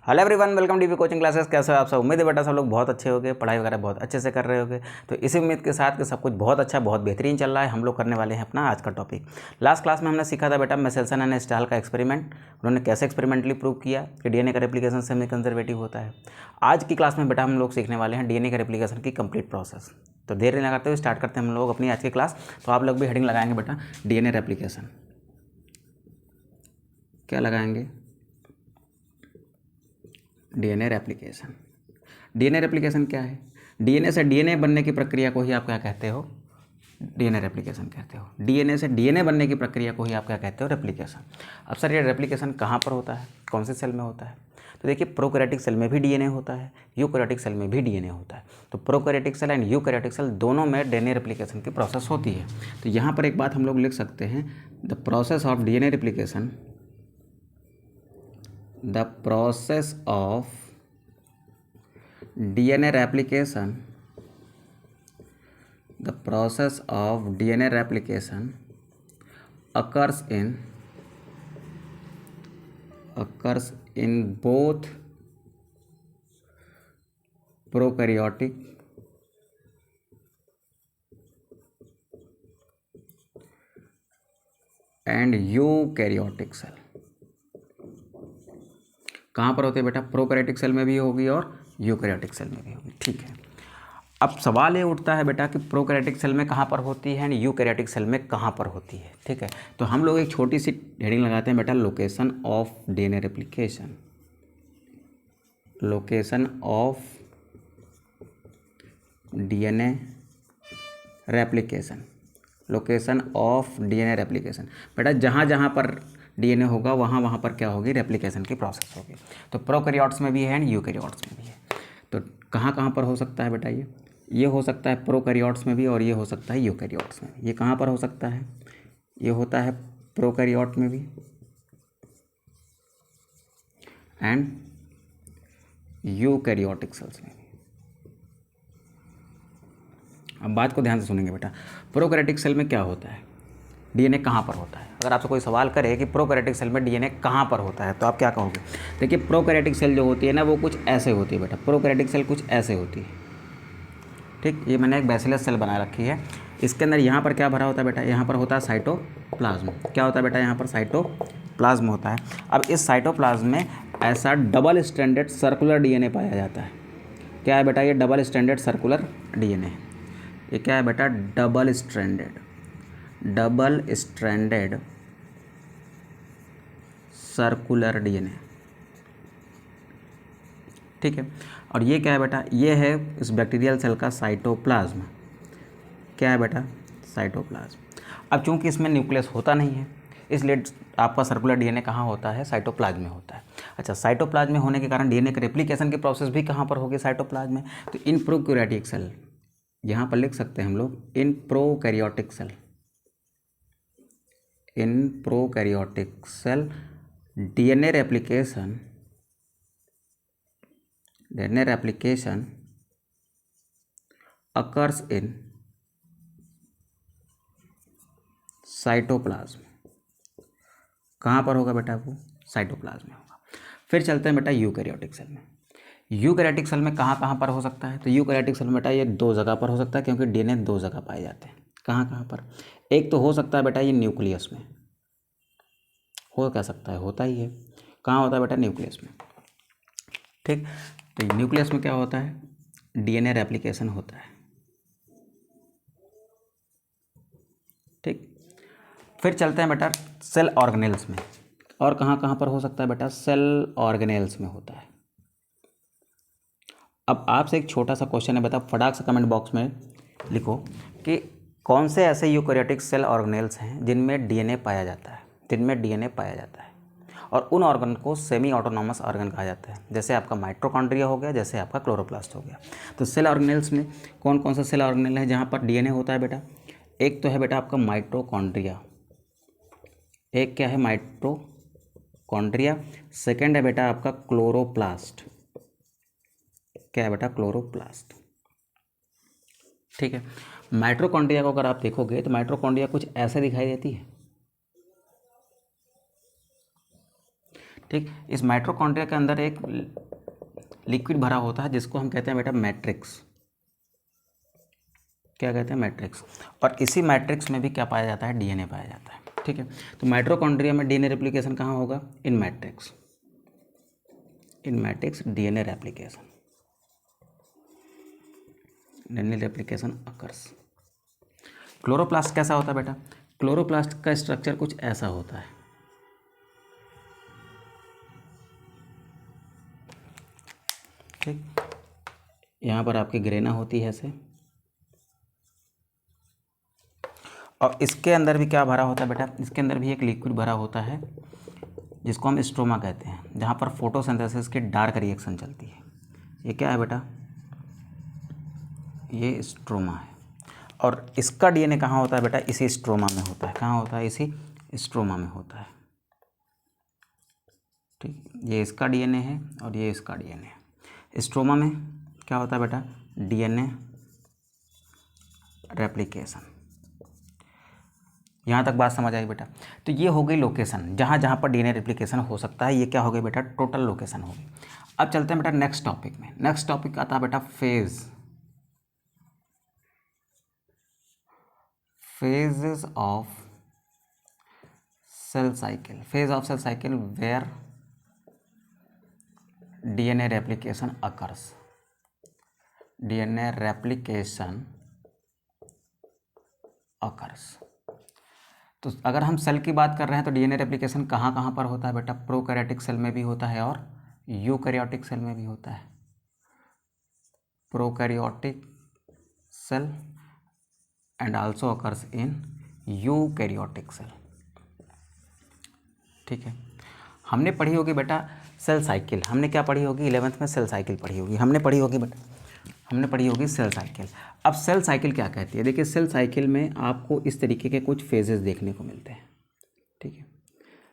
Hello everyone, welcome DP coaching classes. कैसे हो आप सब? उम्मीद है बेटा सब लोग बहुत अच्छे होंगे, पढ़ाई वगैरह बहुत अच्छे से कर रहे होंगे। तो इसी उम्मीद के साथ कि सब कुछ बहुत अच्छा, बहुत बेहतरीन चल रहा है। हम लोग करने वाले हैं अपना आज का टॉपिक। लास्ट क्लास में हमने सीखा था बेटा मेसेल्सन एंड स्टाल का एक्सपेरिमेंट। उन्होंने कैसे एक्सपेरिमेंटली प्रूव किया कि डीएनए का रेप्लिकेशन सेमी कंजर्वेटिव होता है। आज की क्लास में बेटा हम लोग सीखने वाले हैं डीएनए का रेप्लिकेशन की कंप्लीट प्रोसेस। तो देर नहीं लगाते हुए स्टार्ट करते हैं हम लोग अपनी आज की क्लास। तो आप लोग भी हेडिंग लगाएंगे बेटा डीएनए रेप्लिकेशन। क्या लगाएंगे? DNA replication. डीएनए रेप्लिकेशन क्या है? डीएनए से डीएनए बनने की प्रक्रिया को ही आप क्या कहते हो? डीएनए रेप्लिकेशन कहते हो। डीएनए से डीएनए बनने की प्रक्रिया को ही आप क्या कहते हो? रेप्लिकेशन। अब सर ये रेप्लिकेशन कहाँ पर होता है, कौन से सेल में होता है? तो देखिए प्रोकैरियोटिक सेल में भी डीएनए होता है, यूकैरियोटिक सेल में भी डीएनए होता है। तो prokaryotic cell and eukaryotic cell दोनों में डीएनए रेप्लिकेशन की प्रोसेस होती है। तो यहाँ पर एक बात हम लोग लिख सकते हैं, the process of DNA replication, the process of DNA replication, the process of DNA replication occurs in both prokaryotic and eukaryotic cell। कहाँ पर होते हैं बेटा? प्रोकैरियोटिक सेल में भी होगी और यूकैरियोटिक सेल में भी होगी। ठीक है, अब सवाल ये उठता है बेटा कि प्रोकैरियोटिक सेल में कहाँ पर होती है एंड यूकैरियोटिक सेल में कहाँ पर होती है। ठीक है, तो हम लोग एक छोटी सी हेडिंग लगाते हैं बेटा, location of DNA replication. Location of DNA replication. Location of DNA replication. बेटा जहाँ जहाँ पर डीएनए होगा वहाँ वहाँ पर क्या होगी? रेप्लिकेशन की प्रोसेस होगी। तो प्रोकैरियोट्स में भी है एंड यूकैरियोट्स में भी है। तो कहाँ कहाँ पर हो सकता है बेटा? ये हो सकता है प्रोकैरियोट्स में भी और ये हो सकता है यूकैरियोट्स में भी। ये कहाँ पर हो सकता है? ये होता है प्रोकैरियोट में भी एंड यूकैरियोटिक सेल्स में भी। अब बात को ध्यान से सुनेंगे बेटा। प्रोकैरियोटिक सेल में क्या होता है? डीएनए कहाँ पर होता है? अगर आपसे कोई सवाल करे कि प्रोकैरियोटिक सेल में डीएनए कहाँ पर होता है तो आप क्या कहोगे? देखिए प्रोकैरियोटिक सेल जो होती है ना वो कुछ ऐसे होती है बेटा। प्रोकैरियोटिक सेल कुछ ऐसे होती है। ठीक, ये मैंने एक बैसिलस सेल बना रखी है। इसके अंदर यहाँ पर क्या भरा होता है बेटा? यहाँ पर होता है साइटोप्लाज्म। क्या होता है बेटा? यहाँ पर साइटोप्लाज्म होता है। अब इस साइटोप्लाज्म में ऐसा डबल स्ट्रैंडेड सर्कुलर डीएनए पाया जाता है। क्या है बेटा? ये डबल स्ट्रैंडेड सर्कुलर डीएनए। ये क्या है बेटा? Double stranded circular DNA. ठीक है, और ये क्या है बेटा? ये है इस बैक्टीरियल सेल का साइटोप्लाज्म। क्या है बेटा? साइटोप्लाज्म। अब चूंकि इसमें न्यूक्लियस होता नहीं है इसलिए आपका सर्कुलर डीएनए कहाँ होता है? साइटोप्लाज्म में होता है। अच्छा, साइटोप्लाज्म में होने के कारण डीएनए के रेप्लिकेशन की प्रोसेस भी कहाँ पर होगी? साइटोप्लाज्म में। तो इन प्रोकैरियोटिक सेल, यहाँ पर लिख सकते हैं हम लोग in prokaryotic cell, in prokaryotic cell DNA replication occurs in cytoplasm. कहाँ पर होगा बेटा? वो साइटोप्लाज्म में होगा। फिर चलते हैं बेटा यूकैरियोटिक सेल में। यूकैरियोटिक सेल में कहाँ कहाँ पर हो सकता है? तो यूकैरियोटिक सेल में बेटा ये दो जगह पर हो सकता है क्योंकि डीएनए दो जगह पाए जाते हैं। कहाँ कहाँ पर? एक तो हो सकता है बेटा ये न्यूक्लियस में। हो क्या सकता है? होता ही है। कहाँ होता है बेटा? न्यूक्लियस में। ठीक, तो न्यूक्लियस में क्या होता है? डीएनए रेप्लिकेशन होता है। ठीक, फिर चलते हैं बेटा सेल ऑर्गेनेल्स में। और कहाँ कहाँ पर हो सकता है बेटा? सेल ऑर्गेनेल्स में होता है। अब आपसे एक छोटा सा क्वेश्चन है बेटा, फटाक से कमेंट बॉक्स में लिखो कि कौन से ऐसे यूकैरियोटिक सेल ऑर्गेनेल्स हैं जिनमें डीएनए पाया जाता है, और उन ऑर्गन को सेमी ऑटोनॉमस ऑर्गन कहा जाता है। जैसे आपका माइटोकॉन्ड्रिया हो गया, जैसे आपका क्लोरोप्लास्ट हो गया। तो सेल ऑर्गेनेल्स में कौन कौन सा सेल ऑर्गेनेल है जहाँ पर डीएनए होता है बेटा? एक तो है बेटा आपका माइटोकॉन्ड्रिया। एक क्या है? माइटोकॉन्ड्रिया। सेकेंड है बेटा आपका क्लोरोप्लास्ट। क्या है बेटा? क्लोरोप्लास्ट। ठीक है, माइटोकॉन्ड्रिया को अगर आप देखोगे तो माइटोकॉन्ड्रिया कुछ ऐसे दिखाई देती है। ठीक। इस माइटोकॉन्ड्रिया के अंदर एक लिक्विड भरा होता है जिसको हम कहते हैं बेटा मैट्रिक्स। क्या कहते हैं? मैट्रिक्स। और इसी मैट्रिक्स में भी क्या पाया जाता है? डीएनए पाया जाता है। ठीक है, तो माइटोकॉन्ड्रिया में डीएनए रेप्लिकेशन कहाँ होगा? In matrix. In matrix DNA replication, DNA replication occurs. Chloroplast कैसा होता है बेटा? क्लोरोप्लास्ट का स्ट्रक्चर कुछ ऐसा होता है। ठीक, यहाँ पर आपकी ग्रेना होती है ऐसे, और इसके अंदर भी क्या भरा होता है बेटा? इसके अंदर भी एक लिक्विड भरा होता है जिसको हम स्ट्रोमा कहते हैं, जहाँ पर फोटोसिंथेसिस की डार्क रिएक्शन चलती है। ये क्या है बेटा? ये स्ट्रोमा है। और इसका डीएनए कहाँ होता है बेटा? इसी स्ट्रोमा में होता है। कहाँ होता है? इसी स्ट्रोमा में होता है। ठीक, ये इसका डीएनए है और ये इसका डीएनए है। स्ट्रोमा में क्या होता है बेटा? DNA replication. यहाँ तक बात समझ आई बेटा? तो ये हो गई लोकेशन, जहाँ जहाँ पर डीएनए रेप्लिकेशन हो सकता है। ये क्या हो गई बेटा? टोटल लोकेशन होगी। अब चलते हैं बेटा नेक्स्ट टॉपिक में। नेक्स्ट टॉपिक आता है बेटा phase, phases of cell cycle, phase of cell cycle where DNA replication occurs, DNA replication occurs। तो अगर हम सेल की बात कर रहे हैं तो डीएनए रेप्लिकेशन कहाँ कहाँ पर होता है बेटा? प्रोकैरियोटिक सेल में भी होता है और यूकैरियोटिक सेल में भी होता है। Prokaryotic cell and also occurs in eukaryotic cell। ठीक है, हमने पढ़ी होगी बेटा सेल साइकिल। हमने क्या पढ़ी होगी? 11th में सेल साइकिल पढ़ी होगी। हमने पढ़ी होगी बेटा, हमने पढ़ी होगी सेल साइकिल। अब सेल साइकिल क्या कहती है? देखिए, सेल साइकिल में आपको इस तरीके के कुछ फेजेस देखने को मिलते हैं। ठीक है,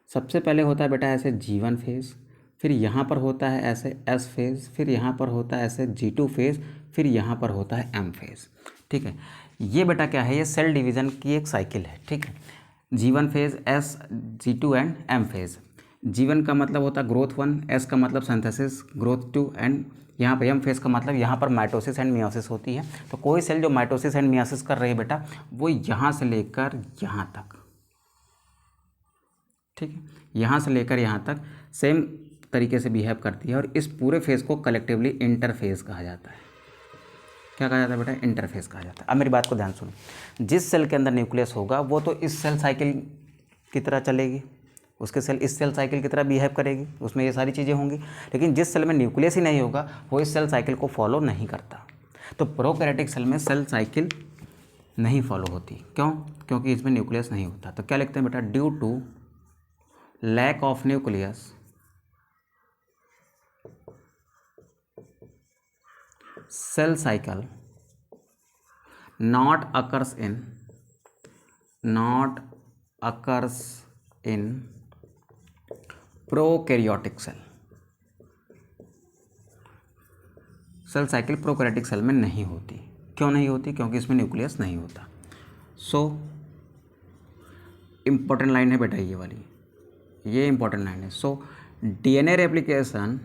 सबसे पहले होता है बेटा ऐसे G1 फेज, फिर यहाँ पर होता है ऐसे S फेज, फिर यहाँ पर होता है ऐसे G2 फेज, फिर यहाँ पर होता है M फेज। ठीक है, ये बेटा क्या है? ये सेल डिवीज़न की एक साइकिल है। ठीक है, G1 phase, S, G2 and M phase. G1 का मतलब होता है ग्रोथ 1, S का मतलब सिंथेसिस, ग्रोथ 2 एंड यहाँ पर M फेज का मतलब यहाँ पर माइटोसिस एंड मियोसिस होती है। तो कोई सेल जो माइटोसिस एंड मियोसिस कर रही है बेटा, वो यहाँ से लेकर यहाँ तक, ठीक है, यहाँ से लेकर यहाँ तक सेम तरीके से बिहेव करती है। और इस पूरे फेज़ को कलेक्टिवली इंटरफेज कहा जाता है। क्या कहा जाता है बेटा? इंटरफेस कहा जाता है। अब मेरी बात को ध्यान सुनो। जिस सेल के अंदर न्यूक्लियस होगा वो तो इस सेल साइकिल की तरह चलेगी, उसके सेल इस सेल साइकिल की तरह बिहेव करेगी, उसमें ये सारी चीज़ें होंगी। लेकिन जिस सेल में न्यूक्लियस ही नहीं होगा वो इस सेल साइकिल को फॉलो नहीं करता। तो प्रोकैरियोटिक सेल में सेल साइकिल नहीं फॉलो होती। क्यों? क्योंकि इसमें न्यूक्लियस नहीं होता। तो क्या लिखते हैं बेटा? Due to lack of nucleus cell cycle not occurs in prokaryotic cell। Cell cycle prokaryotic cell में नहीं होती। क्यों नहीं होती? क्योंकि इसमें न्यूक्लियस नहीं होता। सो इम्पोर्टेंट लाइन है बेटा ये वाली, ये इम्पोर्टेंट लाइन है। So DNA replication,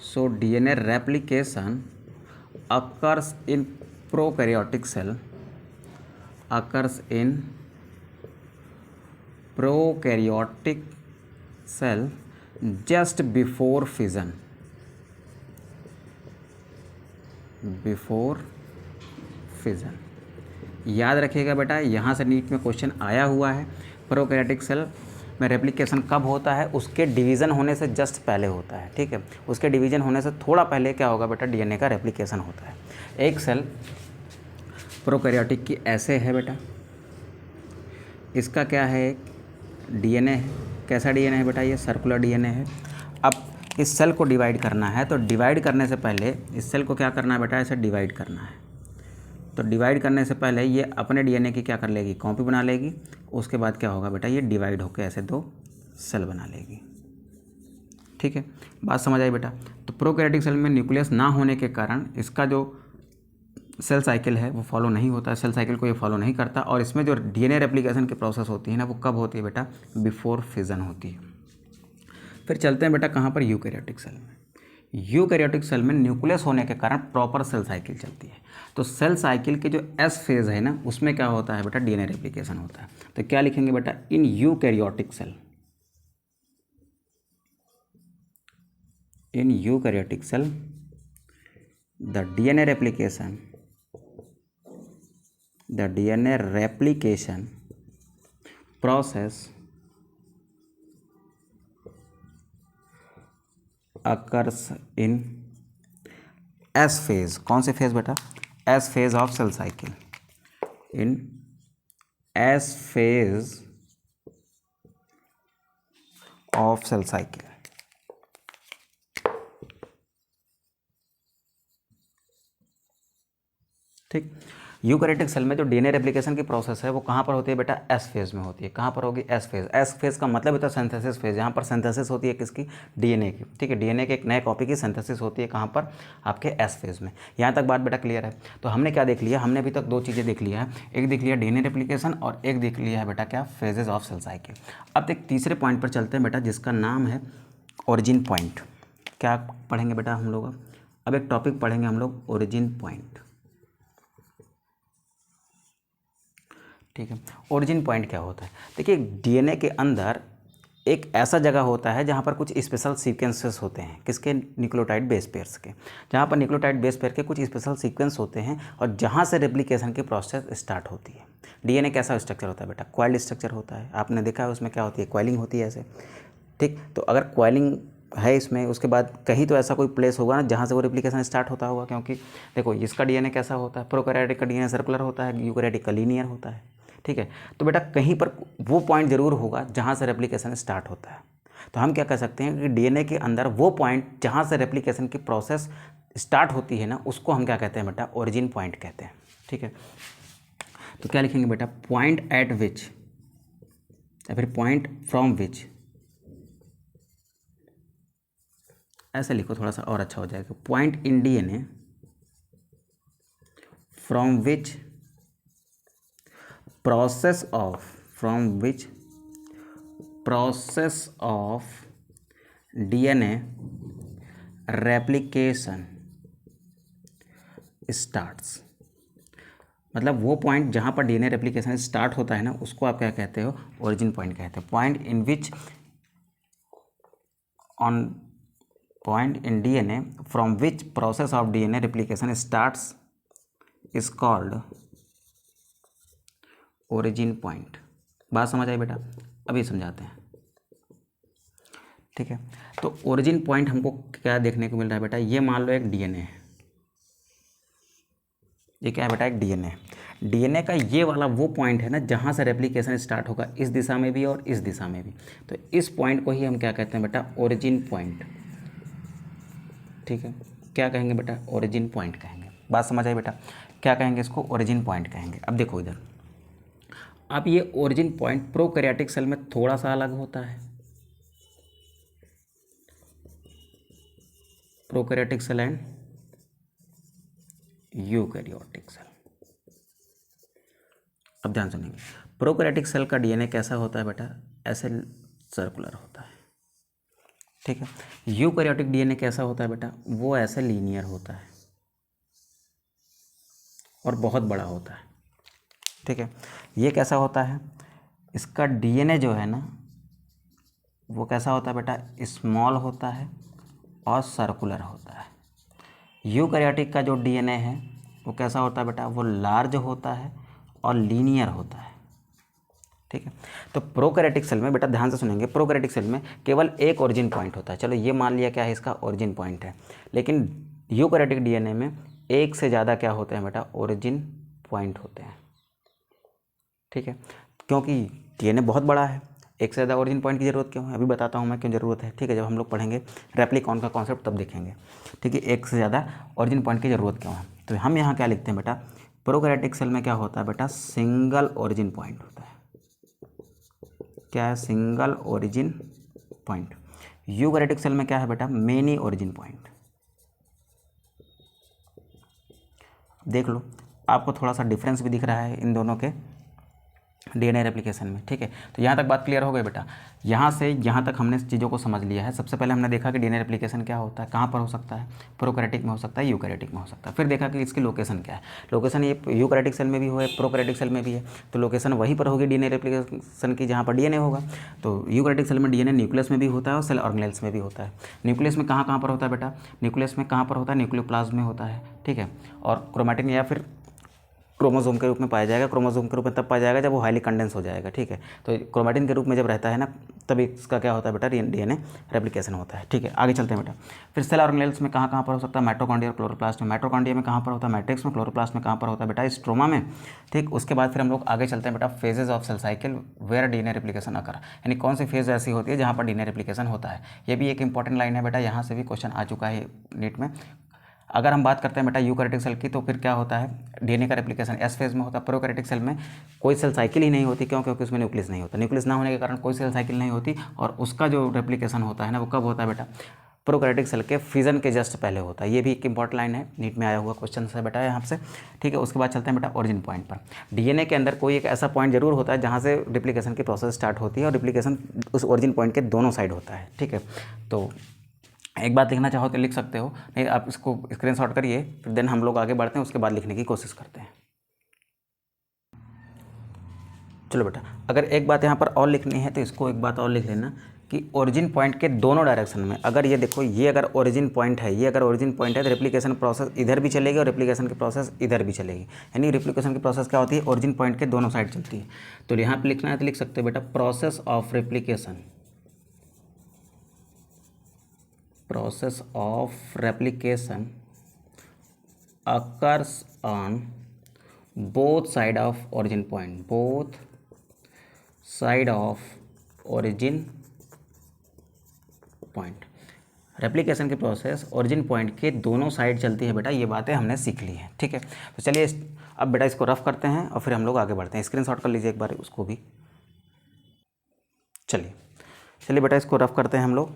so DNA replication occurs in prokaryotic cell, occurs in prokaryotic cell just before fission, before fission। याद रखिएगा बेटा, यहाँ से नीट में क्वेश्चन आया हुआ है। प्रोकैरियोटिक सेल में रेप्लिकेशन कब होता है? उसके डिवीज़न होने से जस्ट पहले होता है। ठीक है, उसके डिवीज़न होने से थोड़ा पहले क्या होगा बेटा? डीएनए का रेप्लिकेशन होता है। एक सेल प्रोकैरियोटिक की ऐसे है बेटा, इसका क्या है? डीएनए है। कैसा डीएनए है बेटा? ये सर्कुलर डीएनए है। अब इस सेल को डिवाइड करना है, तो डिवाइड करने से पहले इस सेल को क्या करना है बेटा? ऐसे डिवाइड करना है। तो डिवाइड करने से पहले ये अपने डीएनए की क्या कर लेगी? कॉपी बना लेगी। उसके बाद क्या होगा बेटा? ये डिवाइड होकर ऐसे दो सेल बना लेगी। ठीक है, बात समझ आई बेटा? तो प्रोकैरियोटिक सेल में न्यूक्लियस ना होने के कारण इसका जो सेल साइकिल है वो फॉलो नहीं होता है, सेल साइकिल को ये फॉलो नहीं करता। और इसमें जो डीएनए रेप्लिकेशन की प्रोसेस होती है ना, वो कब होती है बेटा? बिफोर फिजन होती है। फिर चलते हैं बेटा कहाँ पर? यूकैरियोटिक सेल में। यूकैरियोटिक सेल में न्यूक्लियस होने के कारण प्रॉपर सेल साइकिल चलती है। तो सेल साइकिल के जो एस फेज है ना, उसमें क्या होता है बेटा? डीएनए रेप्लिकेशन होता है। तो क्या लिखेंगे बेटा? In eukaryotic cell, in eukaryotic cell the DNA replication, the DNA replication process occurs in S phase. कौन से फेज बेटा? S phase of cell cycle. In S phase of cell cycle. ठीक। यूकैरियोटिक सेल में जो DNA replication की process है वो कहाँ पर होती है बेटा? एस फेज में होती है। कहाँ पर होगी? S phase. एस फेज का मतलब होता है सिंथेसिस फेज, यहाँ पर सिंथेसिस होती है किसकी? डीएनए की। ठीक है, डीएनए के एक नए कॉपी की सिंथेसिस होती है कहाँ पर? आपके एस फेज में। यहाँ तक बात बेटा क्लियर है? तो हमने क्या देख लिया? हमने अभी तक दो चीज़ें देख लिया है, एक देख लिया डीएनए रेप्लिकेशन और एक देख लिया है बेटा क्या? Phases of cell cycle. अब एक तीसरे पॉइंट पर चलते हैं बेटा, जिसका नाम है ओरिजिन पॉइंट। क्या पढ़ेंगे बेटा हम लोग? अब एक टॉपिक पढ़ेंगे हम लोग, ओरिजिन पॉइंट। ठीक है, ओरिजिन पॉइंट क्या होता है? देखिए, डीएनए के अंदर एक ऐसा जगह होता है जहाँ पर कुछ स्पेशल सीक्वेंसेस होते हैं। किसके? न्यूक्लियोटाइड बेस पेयर्स के। जहाँ पर न्यूक्लियोटाइड बेस पेयर के कुछ स्पेशल सीक्वेंस होते हैं और जहाँ से रेप्लिकेशन की प्रोसेस स्टार्ट होती है। डीएनए कैसा स्ट्रक्चर होता है बेटा? कॉइल्ड स्ट्रक्चर होता है। आपने देखा है उसमें क्या होती है? कॉइलिंग होती है ऐसे। ठीक, तो अगर कॉइलिंग है इसमें, उसके बाद कहीं तो ऐसा कोई प्लेस होगा ना जहाँ से वो रेप्लिकेशन स्टार्ट होता होगा। क्योंकि देखो, इसका डीएनए कैसा होता है? प्रोकैरियोटिक का डीएनए सर्कुलर होता है, यूकैरियोटिक का लीनियर होता है। ठीक है, तो बेटा कहीं पर वो पॉइंट जरूर होगा जहाँ से रेप्लिकेशन स्टार्ट होता है। तो हम क्या कह सकते हैं कि डीएनए के अंदर वो पॉइंट जहाँ से रेप्लिकेशन की प्रोसेस स्टार्ट होती है ना, उसको हम क्या कहते हैं बेटा? ओरिजिन पॉइंट कहते हैं। ठीक है, तो क्या लिखेंगे बेटा? पॉइंट एट विच या फिर पॉइंट फ्रॉम विच, ऐसे लिखो थोड़ा सा और अच्छा हो जाएगा। Point in DNA from which process of DNA replication starts। मतलब वो पॉइंट जहाँ पर डीएनए रेप्लिकेशन स्टार्ट होता है ना, उसको आप क्या कहते हो? ओरिजिन पॉइंट कहते हैं। Point in DNA from which process of DNA replication starts is called origin point. बात समझ आई बेटा? अभी समझाते हैं। ठीक है, तो ओरिजिन पॉइंट हमको क्या देखने को मिल रहा है बेटा? ये मान लो एक डीएनए है। ये क्या है बेटा? एक डीएनए। डीएनए का ये वाला वो पॉइंट है ना जहाँ से रेप्लिकेशन स्टार्ट होगा, इस दिशा में भी और इस दिशा में भी। तो इस पॉइंट को ही हम क्या कहते हैं बेटा? Origin point. ठीक है, क्या कहेंगे बेटा? ओरिजिन पॉइंट कहेंगे। बात समझ आई बेटा? क्या कहेंगे इसको? ओरिजिन पॉइंट कहेंगे। अब देखो इधर, अब ये ओरिजिन पॉइंट प्रोकैरियोटिक सेल में थोड़ा सा अलग होता है। Prokaryotic cell and eukaryotic cell. अब ध्यान सुनिए, प्रोकैरियोटिक सेल का डीएनए कैसा होता है बेटा? ऐसे सर्कुलर होता है। ठीक है, यूकैरियोटिक डीएनए कैसा होता है बेटा? वो ऐसे लीनियर होता है और बहुत बड़ा होता है। ठीक है, ये कैसा होता है? इसका डीएनए जो है ना, वो कैसा होता है बेटा? स्मॉल होता है और सर्कुलर होता है। यूकैरियोटिक का जो डीएनए है वो कैसा होता है बेटा? वो लार्ज होता है और लीनियर होता है। ठीक है, तो प्रोकैरियोटिक सेल में बेटा ध्यान से सुनेंगे, प्रोकैरियोटिक सेल में केवल एक ओरिजिन पॉइंट होता है। चलो ये मान लिया क्या है? इसका ओरिजिन पॉइंट है। लेकिन यूकैरियोटिक डीएनए में एक से ज़्यादा क्या होते हैं बेटा? ओरिजिन पॉइंट होते हैं। ठीक है, क्योंकि डीएनए बहुत बड़ा है, एक से ज़्यादा ओरिजिन पॉइंट की ज़रूरत क्यों है? अभी बताता हूँ मैं क्यों ज़रूरत है। ठीक है, जब हम लोग पढ़ेंगे रेप्लिकॉन का कॉन्सेप्ट तब देखेंगे। ठीक है, एक से ज़्यादा ओरिजिन पॉइंट की ज़रूरत क्यों है? तो हम यहाँ क्या लिखते हैं बेटा? प्रोकैरियोटिक सेल में क्या होता है बेटा? सिंगल ओरिजिन पॉइंट होता है। क्या है? Single origin point. Eukaryotic cell में क्या है बेटा? Many origin point. देख लो, आपको थोड़ा सा डिफरेंस भी दिख रहा है इन दोनों के डीएनए रेप्लिकेशन में। ठीक है, तो यहाँ तक बात क्लियर हो गई बेटा। यहाँ से यहाँ तक हमने चीज़ों को समझ लिया है। सबसे पहले हमने देखा कि डीएनए रेप्लिकेशन क्या होता है, कहाँ पर हो सकता है, प्रोकैरियोटिक में हो सकता है, यूकैरियोटिक में हो सकता है। फिर देखा कि इसकी लोकेशन क्या है। लोकेशन ये यूकैरियोटिक सेल में भी है, प्रोकैरियोटिक सेल में भी है, तो लोकेशन वहीं पर होगी डीएनए रेप्लिकेशन की जहाँ पर डीएनए होगा। तो यूकैरियोटिक सेल में डीएनए न्यूक्लियस में भी होता है और सेल ऑर्गेनेल्स में भी होता है। न्यूक्लियस में कहाँ कहाँ पर होता है बेटा, न्यूक्लियस में कहाँ पर होता है, न्यूक्लियोप्लाज्म में होता है। ठीक है, और क्रोमैटिन या फिर क्रोमोसोम के रूप में पाया जाएगा। क्रोमोसोम के रूप में तब पाया जाएगा जब वो हाईली कंडेंस हो जाएगा। ठीक है, तो क्रोमैटिन के रूप में जब रहता है ना, तभी इसका क्या होता है बेटा, डीएनए रेप्लिकेशन होता है। ठीक है, आगे चलते हैं बेटा। फिर सेल ऑर्गेनेल्स में कहाँ कहाँ पर हो सकता है, माइटोकॉन्ड्रिया और क्लोरोप्लास्ट में। माइटोकॉन्ड्रिया में कहाँ पर होता है, मैट्रिक्स में। क्लोरोप्लास्ट में कहाँ पर होता है बेटा, स्ट्रोमा में। ठीक, उसके बाद फिर हम लोग आगे चलते हैं बेटा, phases of cell cycle where DNA replication occur, यानी कौन सी फेज ऐसी होती है जहाँ पर डीएनए रेप्लिकेशन होता है। ये भी एक इंपॉर्टेंट लाइन है बेटा, यहाँ से भी क्वेश्चन आ चुका है नीट में। अगर हम बात करते हैं बेटा यूकैरियोटिक सेल की, तो फिर क्या होता है, डीएनए का रेप्लिकेशन एस फेज में होता है। प्रोकैरियोटिक सेल में कोई सेल साइकिल ही नहीं होती, क्यों, क्योंकि उसमें न्यूक्लियस नहीं होता। न्यूक्लियस ना होने के कारण कोई सेल साइकिल नहीं होती, और उसका जो रेप्लिकेशन होता है ना, वो कब होता है बेटा, प्रोकैरियोटिक सेल के फिजन के जस्ट पहले होता है। ये भी एक इंपॉर्टेंट लाइन है, नीट में आया हुआ क्वेश्चन है बेटा यहाँ से। ठीक है, उसके बाद चलते हैं बेटा ओरिजिन पॉइंट पर। डीएनए के अंदर कोई एक ऐसा पॉइंट जरूर होता है जहाँ से रेप्लिकेशन की प्रोसेस स्टार्ट होती है, और रेप्लिकेशन उस ओरिजिन पॉइंट के दोनों साइड होता है। ठीक है, तो एक बात लिखना चाहो तो लिख सकते हो, नहीं आप इसको स्क्रीनशॉट करिए, फिर देन हम लोग आगे बढ़ते हैं, उसके बाद लिखने की कोशिश करते हैं। चलो बेटा, अगर एक बात यहाँ पर और लिखनी है तो इसको एक बात और लिख लेना कि ओरिजिन पॉइंट के दोनों डायरेक्शन में, अगर ये देखो, ये अगर ओरिजिन पॉइंट है, ये अगर ओरिजिन पॉइंट है, तो रेप्लिकेशन प्रोसेस इधर भी चलेगी और रेप्लिकेशन की प्रोसेस इधर भी चलेगी। यानी रेप्लिकेशन की प्रोसेस क्या होती है, ओरिजिन पॉइंट के दोनों साइड चलती है। तो यहाँ पर लिखना है तो लिख सकते हो बेटा, process of replication, process of replication occurs on both side of origin point, both side of origin point। Replication की प्रोसेस ओरिजिन पॉइंट के दोनों साइड चलती है बेटा, ये बातें हमने सीख ली हैं। ठीक है, तो चलिए अब बेटा इसको रफ करते हैं और फिर हम लोग आगे बढ़ते हैं। स्क्रीनशॉट कर लीजिए एक बार उसको भी। चलिए बेटा इसको रफ करते हैं हम लोग।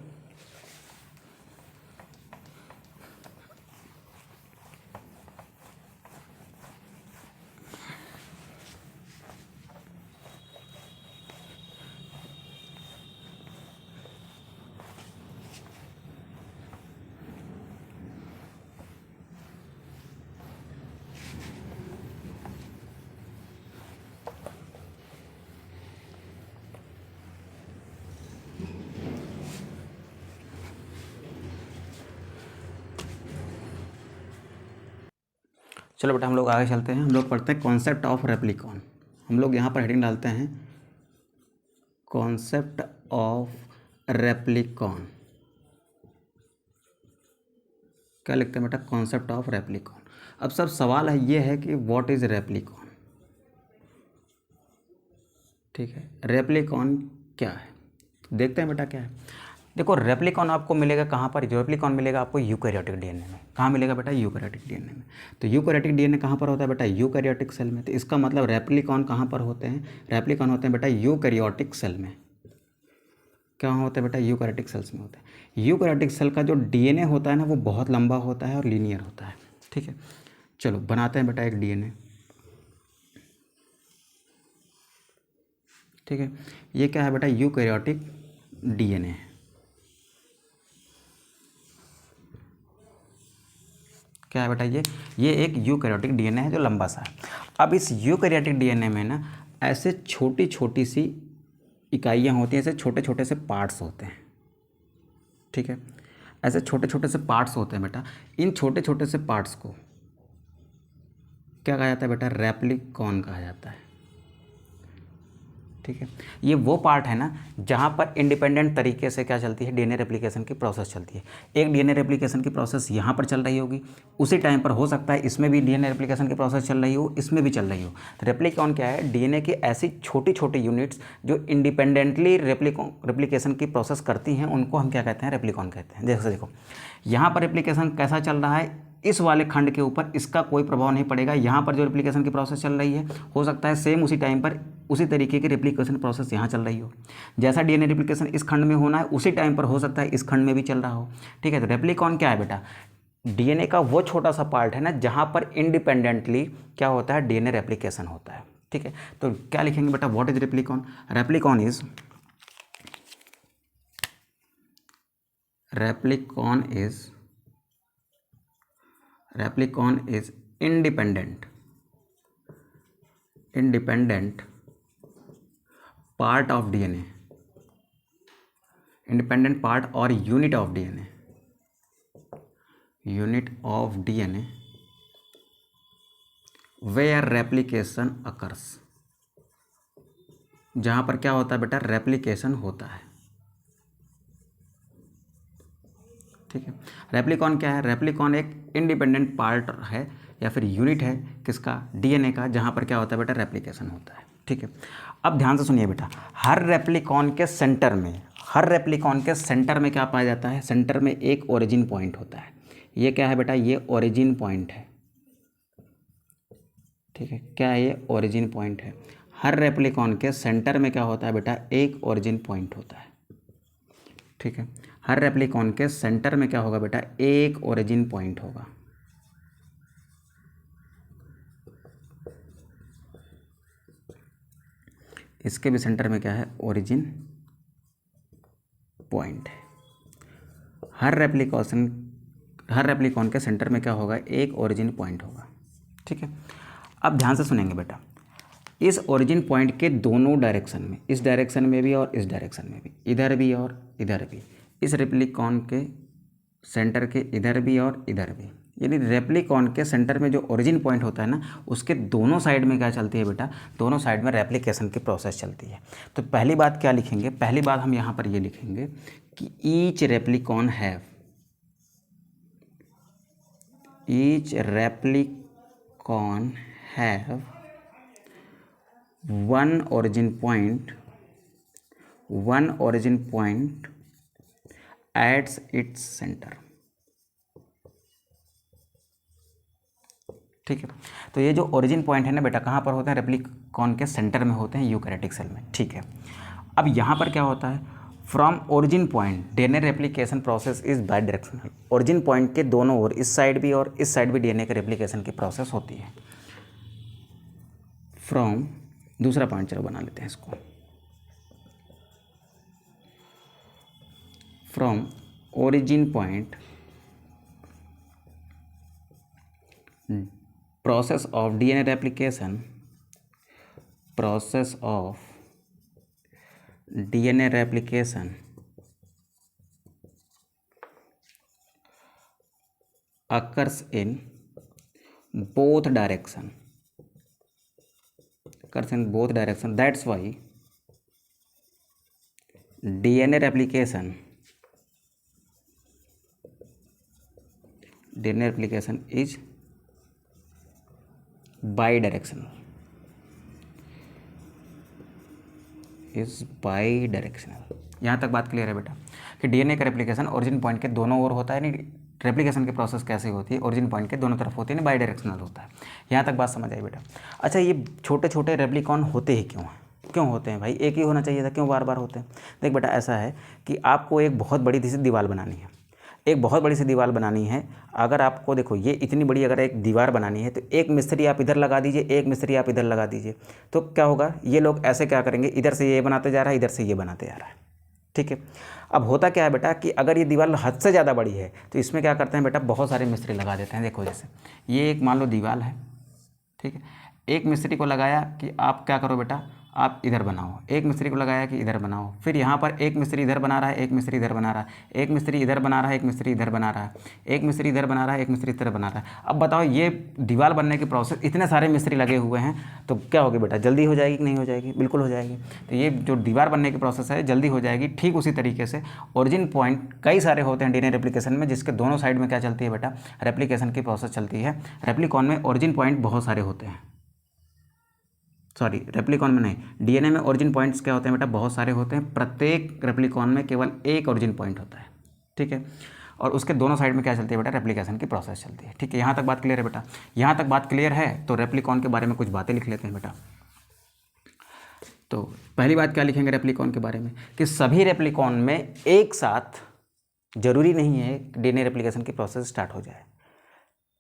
चलो बेटा हम लोग आगे चलते हैं। हम लोग पढ़ते हैं कॉन्सेप्ट ऑफ रेप्लिकॉन। हम लोग यहाँ पर हेडिंग डालते हैं कॉन्सेप्ट ऑफ रेप्लिकॉन। क्या लिखते हैं बेटा, कॉन्सेप्ट ऑफ रेप्लिकॉन। अब सब सवाल है ये है कि व्हाट इज रेप्लिकॉन। ठीक है, रेप्लिकॉन क्या है, देखते हैं बेटा क्या है। देखो रेप्लिकॉन आपको मिलेगा कहाँ पर, रेप्लिकॉन मिलेगा आपको यूकैरियोटिक डीएनए में। कहाँ मिलेगा बेटा, यूकैरियोटिक डीएनए में। तो यूकैरियोटिक डीएनए कहाँ पर होता है बेटा, यूकैरियोटिक सेल में। तो इसका मतलब रेप्लिकॉन कहाँ पर होते हैं, रेप्लिकॉन होते हैं बेटा यूकैरियोटिक सेल में। क्या होता है बेटा, यूकैरियोटिक सेल्स में होता है। यूकैरियोटिक सेल का जो डीएनए होता है ना, वो बहुत लंबा होता है और लीनियर होता है। ठीक है, चलो बनाते हैं बेटा एक डीएनए। ठीक है, ये क्या है बेटा, यूकैरियोटिक डीएनए है। क्या है बेटा, ये एक यूकैरियोटिक डीएनए है जो लंबा सा है। अब इस यूकैरियोटिक डीएनए में ना ऐसे छोटी छोटी सी इकाइयाँ होती हैं, ऐसे छोटे छोटे से पार्ट्स होते हैं। ठीक है, ऐसे छोटे छोटे से पार्ट्स होते हैं बेटा। इन छोटे छोटे से पार्ट्स को क्या कहा जाता है बेटा, रेप्लिकॉन कहा जाता है। ठीक है, ये वो पार्ट है ना जहाँ पर इंडिपेंडेंट तरीके से क्या चलती है, डीएनए रेप्लिकेशन की प्रोसेस चलती है। एक डीएनए रेप्लिकेशन की प्रोसेस यहाँ पर चल रही होगी, उसी टाइम पर हो सकता है इसमें भी डीएनए रेप्लिकेशन की प्रोसेस चल रही हो, इसमें भी चल रही हो। तो रेप्लिकॉन क्या है, डीएनए की ऐसी छोटी छोटी यूनिट्स जो इंडिपेंडेंटली रेप्लिकेशन की प्रोसेस करती हैं, उनको हम क्या कहते हैं, रेप्लिकॉन कहते हैं। जैसे देखो यहाँ पर रेप्लिकेशन कैसा चल रहा है, इस वाले खंड के ऊपर इसका कोई प्रभाव नहीं पड़ेगा। यहाँ पर जो रेप्लिकेशन की प्रोसेस चल रही है, हो सकता है सेम उसी टाइम पर उसी तरीके की रेप्लिकेशन प्रोसेस यहाँ चल रही हो। जैसा डीएनए रेप्लिकेशन इस खंड में होना है, उसी टाइम पर हो सकता है इस खंड में भी चल रहा हो। ठीक है, तो रेप्लिकॉन क्या है बेटा, डीएनए का वो छोटा सा पार्ट है ना जहाँ पर इंडिपेंडेंटली क्या होता है, डीएनए रेप्लिकेशन होता है। ठीक है, तो क्या लिखेंगे बेटा, what is replicon? Replicon is independent part of DNA, independent part or unit of DNA where replication occurs, जहाँ पर क्या होता है बेटा, रेप्लिकेशन होता है। ठीक है, रेप्लिकॉन क्या है? रेप्लिकॉन एक इंडिपेंडेंट पार्ट है या फिर यूनिट है किसका, डीएनए का, जहाँ पर क्या होता है बेटा, रेप्लिकेशन होता है। ठीक है, अब ध्यान से सुनिए बेटा, हर रेप्लिकॉन के सेंटर में क्या पाया जाता है? सेंटर में एक ओरिजिन पॉइंट होता है। ये क्या है बेटा? ये ओरिजिन पॉइंट है। ठीक है, क्या है ये? ओरिजिन पॉइंट है। हर रेप्लिकॉन के सेंटर में क्या होता है बेटा? एक ओरिजिन पॉइंट होता है। ठीक है, हर रेप्लिकॉन के सेंटर में क्या होगा बेटा? एक ओरिजिन पॉइंट होगा। इसके भी सेंटर में क्या है? ओरिजिन पॉइंट है। हर रेप्लिकॉन के सेंटर में क्या होगा? एक ओरिजिन पॉइंट होगा। ठीक है, अब ध्यान से सुनेंगे बेटा, इस ओरिजिन पॉइंट के दोनों डायरेक्शन में, इस डायरेक्शन में भी और इस डायरेक्शन में भी, इधर भी और इधर भी, इस रेप्लिकॉन के सेंटर के इधर भी और इधर भी, यानी रेप्लिकॉन के सेंटर में जो ओरिजिन पॉइंट होता है ना, उसके दोनों साइड में क्या चलती है बेटा? दोनों साइड में रेप्लिकेशन की प्रोसेस चलती है। तो पहली बात क्या लिखेंगे? पहली बात हम यहाँ पर ये लिखेंगे कि each replicon have one origin point at its center। ठीक है, तो ये जो ओरिजिन पॉइंट है ना बेटा, कहाँ पर होते हैं? रेप्लिकॉन के सेंटर में होते हैं, यूकैरियोटिक सेल में। ठीक है, अब यहाँ पर क्या होता है? From origin point DNA replication process is by directional. Origin point के दोनों ओर, इस साइड भी और इस साइड भी डीएनए के रेप्लिकेशन की प्रोसेस होती है। फ्रॉम, दूसरा पॉइंट चलो बना लेते हैं इसको, from origin point process of DNA replication occurs in both direction, that's why DNA replication is bidirectional, यहाँ तक बात क्लियर है बेटा कि डीएनए का रेप्लिकेशन ओरिजिन पॉइंट के दोनों ओर होता है। नहीं, रेप्लिकेशन की प्रोसेस कैसे होती है? ओरिजिन पॉइंट के दोनों तरफ होती है, नहीं बाई डायरेक्शनल होता है। यहाँ तक बात समझ आई बेटा। अच्छा, ये छोटे छोटे रेप्लिकॉन होते ही क्यों होते हैं भाई? एक ही होना चाहिए था, क्यों बार बार होते हैं? देख बेटा, ऐसा है कि आपको एक बहुत बड़ी सी दीवार बनानी है, अगर आपको देखो ये इतनी बड़ी अगर एक दीवार बनानी है तो एक मिस्त्री आप इधर लगा दीजिए, एक मिस्त्री आप इधर लगा दीजिए, तो क्या होगा? ये लोग ऐसे क्या करेंगे? इधर से ये बनाते जा रहा है, इधर से ये बनाते जा रहा है। ठीक है, अब होता क्या है बेटा कि अगर ये दीवार हद से ज़्यादा बड़ी है तो इसमें क्या करते हैं बेटा? बहुत सारे मिस्त्री लगा देते हैं। देखो, जैसे ये एक मान लो दीवार है, ठीक है, एक मिस्त्री को लगाया कि आप क्या करो बेटा, आप इधर बनाओ, एक मिस्त्री को लगाया कि इधर बनाओ, फिर यहाँ पर एक मिस्त्री इधर बना रहा है, एक मिस्त्री इधर बना रहा है, एक मिस्त्री इधर बना रहा है, एक मिस्त्री इधर बना रहा है, एक मिस्त्री इधर बना रहा है, एक मिस्त्री इधर बना रहा है। अब बताओ, ये दीवार बनने की प्रोसेस, इतने सारे मिस्त्री लगे हुए हैं, तो क्या होगी बेटा? जल्दी हो जाएगी कि नहीं हो जाएगी? बिल्कुल हो जाएगी। तो ये जो दीवार बनने की प्रोसेस है जल्दी हो जाएगी। ठीक उसी तरीके से ओरिजिन पॉइंट कई सारे होते हैं डीएनए रेप्लिकेशन में, जिसके दोनों साइड में क्या चलती है बेटा? रेप्लिकेशन की प्रोसेस चलती है। रेप्लिकॉन में ओरिजिन पॉइंट बहुत सारे होते हैं, सॉरी रेप्लिकॉन में नहीं, डीएनए में ओरिजिन पॉइंट्स क्या होते हैं बेटा? बहुत सारे होते हैं। प्रत्येक रेप्लिकॉन में केवल एक ओरिजिन पॉइंट होता है। ठीक है, और उसके दोनों साइड में क्या चलती है बेटा? रेप्लिकेशन की प्रोसेस चलती है। ठीक है, यहाँ तक बात क्लियर है बेटा? यहाँ तक बात क्लियर है तो रेप्लिकॉन के बारे में कुछ बातें लिख लेते हैं बेटा। तो पहली बात क्या लिखेंगे रेप्लिकॉन के बारे में? कि सभी रेप्लिकॉन में एक साथ, जरूरी नहीं है डीएनए रेप्लिकेशन की प्रोसेस स्टार्ट हो जाए,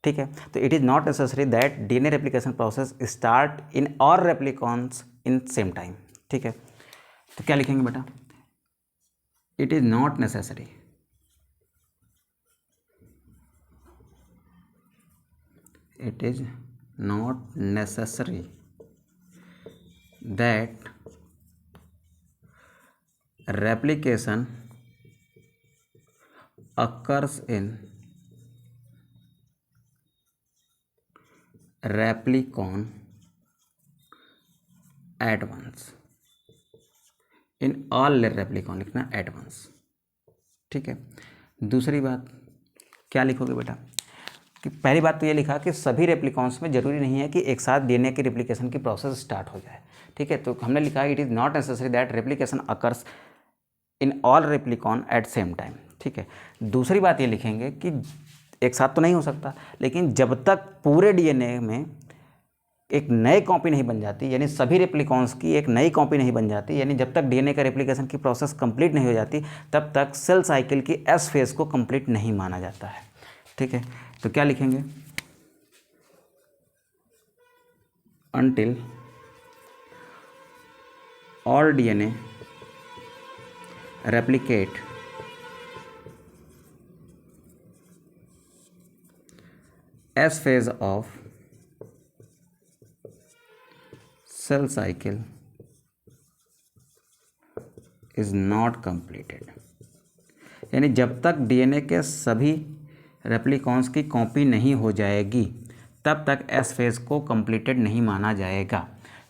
ठीक है। तो it is not necessary that DNA replication process start in all replicons in same time. ठीक है, तो क्या लिखेंगे बेटा, it is not necessary, it is not necessary that replication occurs in replicon at once, in all replicon लिखना at once। ठीक है, दूसरी बात क्या लिखोगे बेटा कि पहली बात तो ये लिखा कि सभी रेप्लिकॉन्स में ज़रूरी नहीं है कि एक साथ डीएनए की रेप्लिकेशन की प्रोसेस स्टार्ट हो जाए। ठीक है, तो हमने लिखा it is not necessary that replication occurs in all replicon at same time. ठीक है, दूसरी बात ये लिखेंगे कि एक साथ तो नहीं हो सकता, लेकिन जब तक पूरे डीएनए में एक नई कॉपी नहीं बन जाती, यानी सभी रेप्लिकॉन्स की एक नई कॉपी नहीं बन जाती, यानी जब तक डीएनए का रेप्लिकेशन की प्रोसेस कंप्लीट नहीं हो जाती, तब तक सेल साइकिल की एस फेज को कंप्लीट नहीं माना जाता है। ठीक है, तो क्या लिखेंगे, until all DNA replicate S phase of cell cycle is not completed, यानी जब तक डीएनए के सभी रेप्लिकॉन्स की कॉपी नहीं हो जाएगी तब तक एस फेज को कंप्लीटेड नहीं माना जाएगा।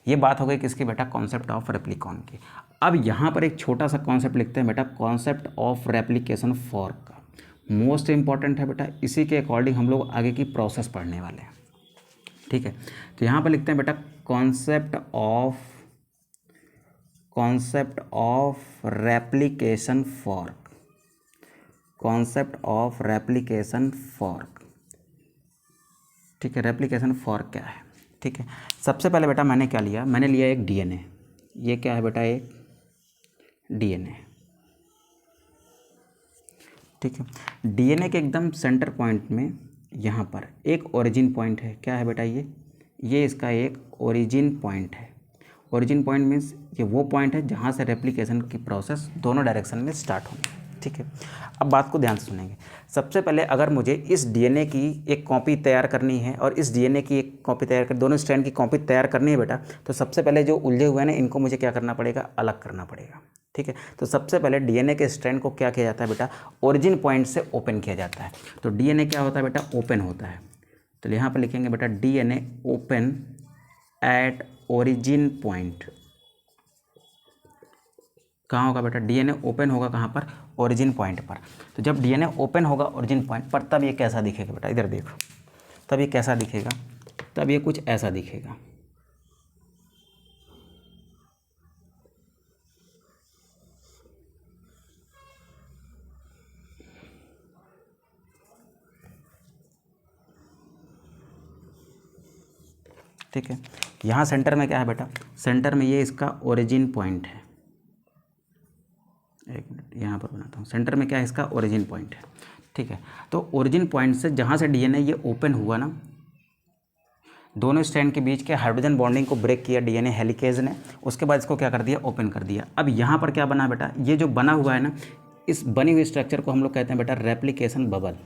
ये बात हो गई किसकी बेटा, कॉन्सेप्ट ऑफ रेप्लिकॉन की। अब यहाँ पर एक छोटा सा कॉन्सेप्ट लिखते हैं बेटा, कॉन्सेप्ट ऑफ रेप्लिकेशन फॉर्क का, मोस्ट इंपॉर्टेंट है बेटा, इसी के अकॉर्डिंग हम लोग आगे की प्रोसेस पढ़ने वाले हैं। ठीक है, तो यहाँ पर लिखते हैं बेटा concept of replication fork, concept of replication fork. ठीक है, रेप्लिकेशन फॉर्क क्या है। ठीक है, सबसे पहले बेटा मैंने क्या लिया, मैंने लिया एक डीएनए, ये क्या है बेटा, एक डीएनए। ठीक है, डीएनए के एकदम सेंटर पॉइंट में यहाँ पर एक ओरिजिन पॉइंट है, क्या है बेटा, ये इसका एक ओरिजिन पॉइंट है। ओरिजिन पॉइंट मीन्स ये वो पॉइंट है जहाँ से रेप्लिकेशन की प्रोसेस दोनों डायरेक्शन में स्टार्ट होगी। ठीक है, अब बात को ध्यान से सुनेंगे। सबसे पहले अगर मुझे इस डीएनए की एक कॉपी तैयार करनी है और इस डीएनए की एक कॉपी तैयार कर, दोनों स्ट्रैंड की कॉपी तैयार करनी है बेटा, तो सबसे पहले जो उलझे हुए हैं ना, इनको मुझे क्या करना पड़ेगा, अलग करना पड़ेगा। ठीक है, तो सबसे पहले डीएनए के स्ट्रैंड को क्या किया जाता है बेटा, ओरिजिन पॉइंट से ओपन किया जाता है। तो डीएनए क्या होता है बेटा, ओपन होता है। तो यहाँ पर लिखेंगे बेटा DNA open at origin point. कहाँ होगा बेटा, डीएनए ओपन होगा कहाँ पर, ओरिजिन पॉइंट पर। तो जब डीएनए ओपन होगा ओरिजिन पॉइंट पर, तब ये कैसा दिखेगा बेटा, इधर देखो, तब ये कैसा दिखेगा, तब ये कुछ ऐसा दिखेगा। ठीक है, यहाँ सेंटर में क्या है बेटा, सेंटर में ये इसका ओरिजिन पॉइंट है। एक मिनट यहाँ पर बनाता हूँ, सेंटर में क्या है, इसका ओरिजिन पॉइंट है। ठीक है, तो ओरिजिन पॉइंट से जहाँ से डीएनए ये ओपन हुआ ना, दोनों स्ट्रैंड के बीच के हाइड्रोजन बॉन्डिंग को ब्रेक किया डीएनए हेलिकेज ने, उसके बाद इसको क्या कर दिया, ओपन कर दिया। अब यहाँ पर क्या बना बेटा, ये जो बना हुआ है ना, इस बनी हुई स्ट्रक्चर को हम लोग कहते हैं बेटा रेप्लिकेशन बबल।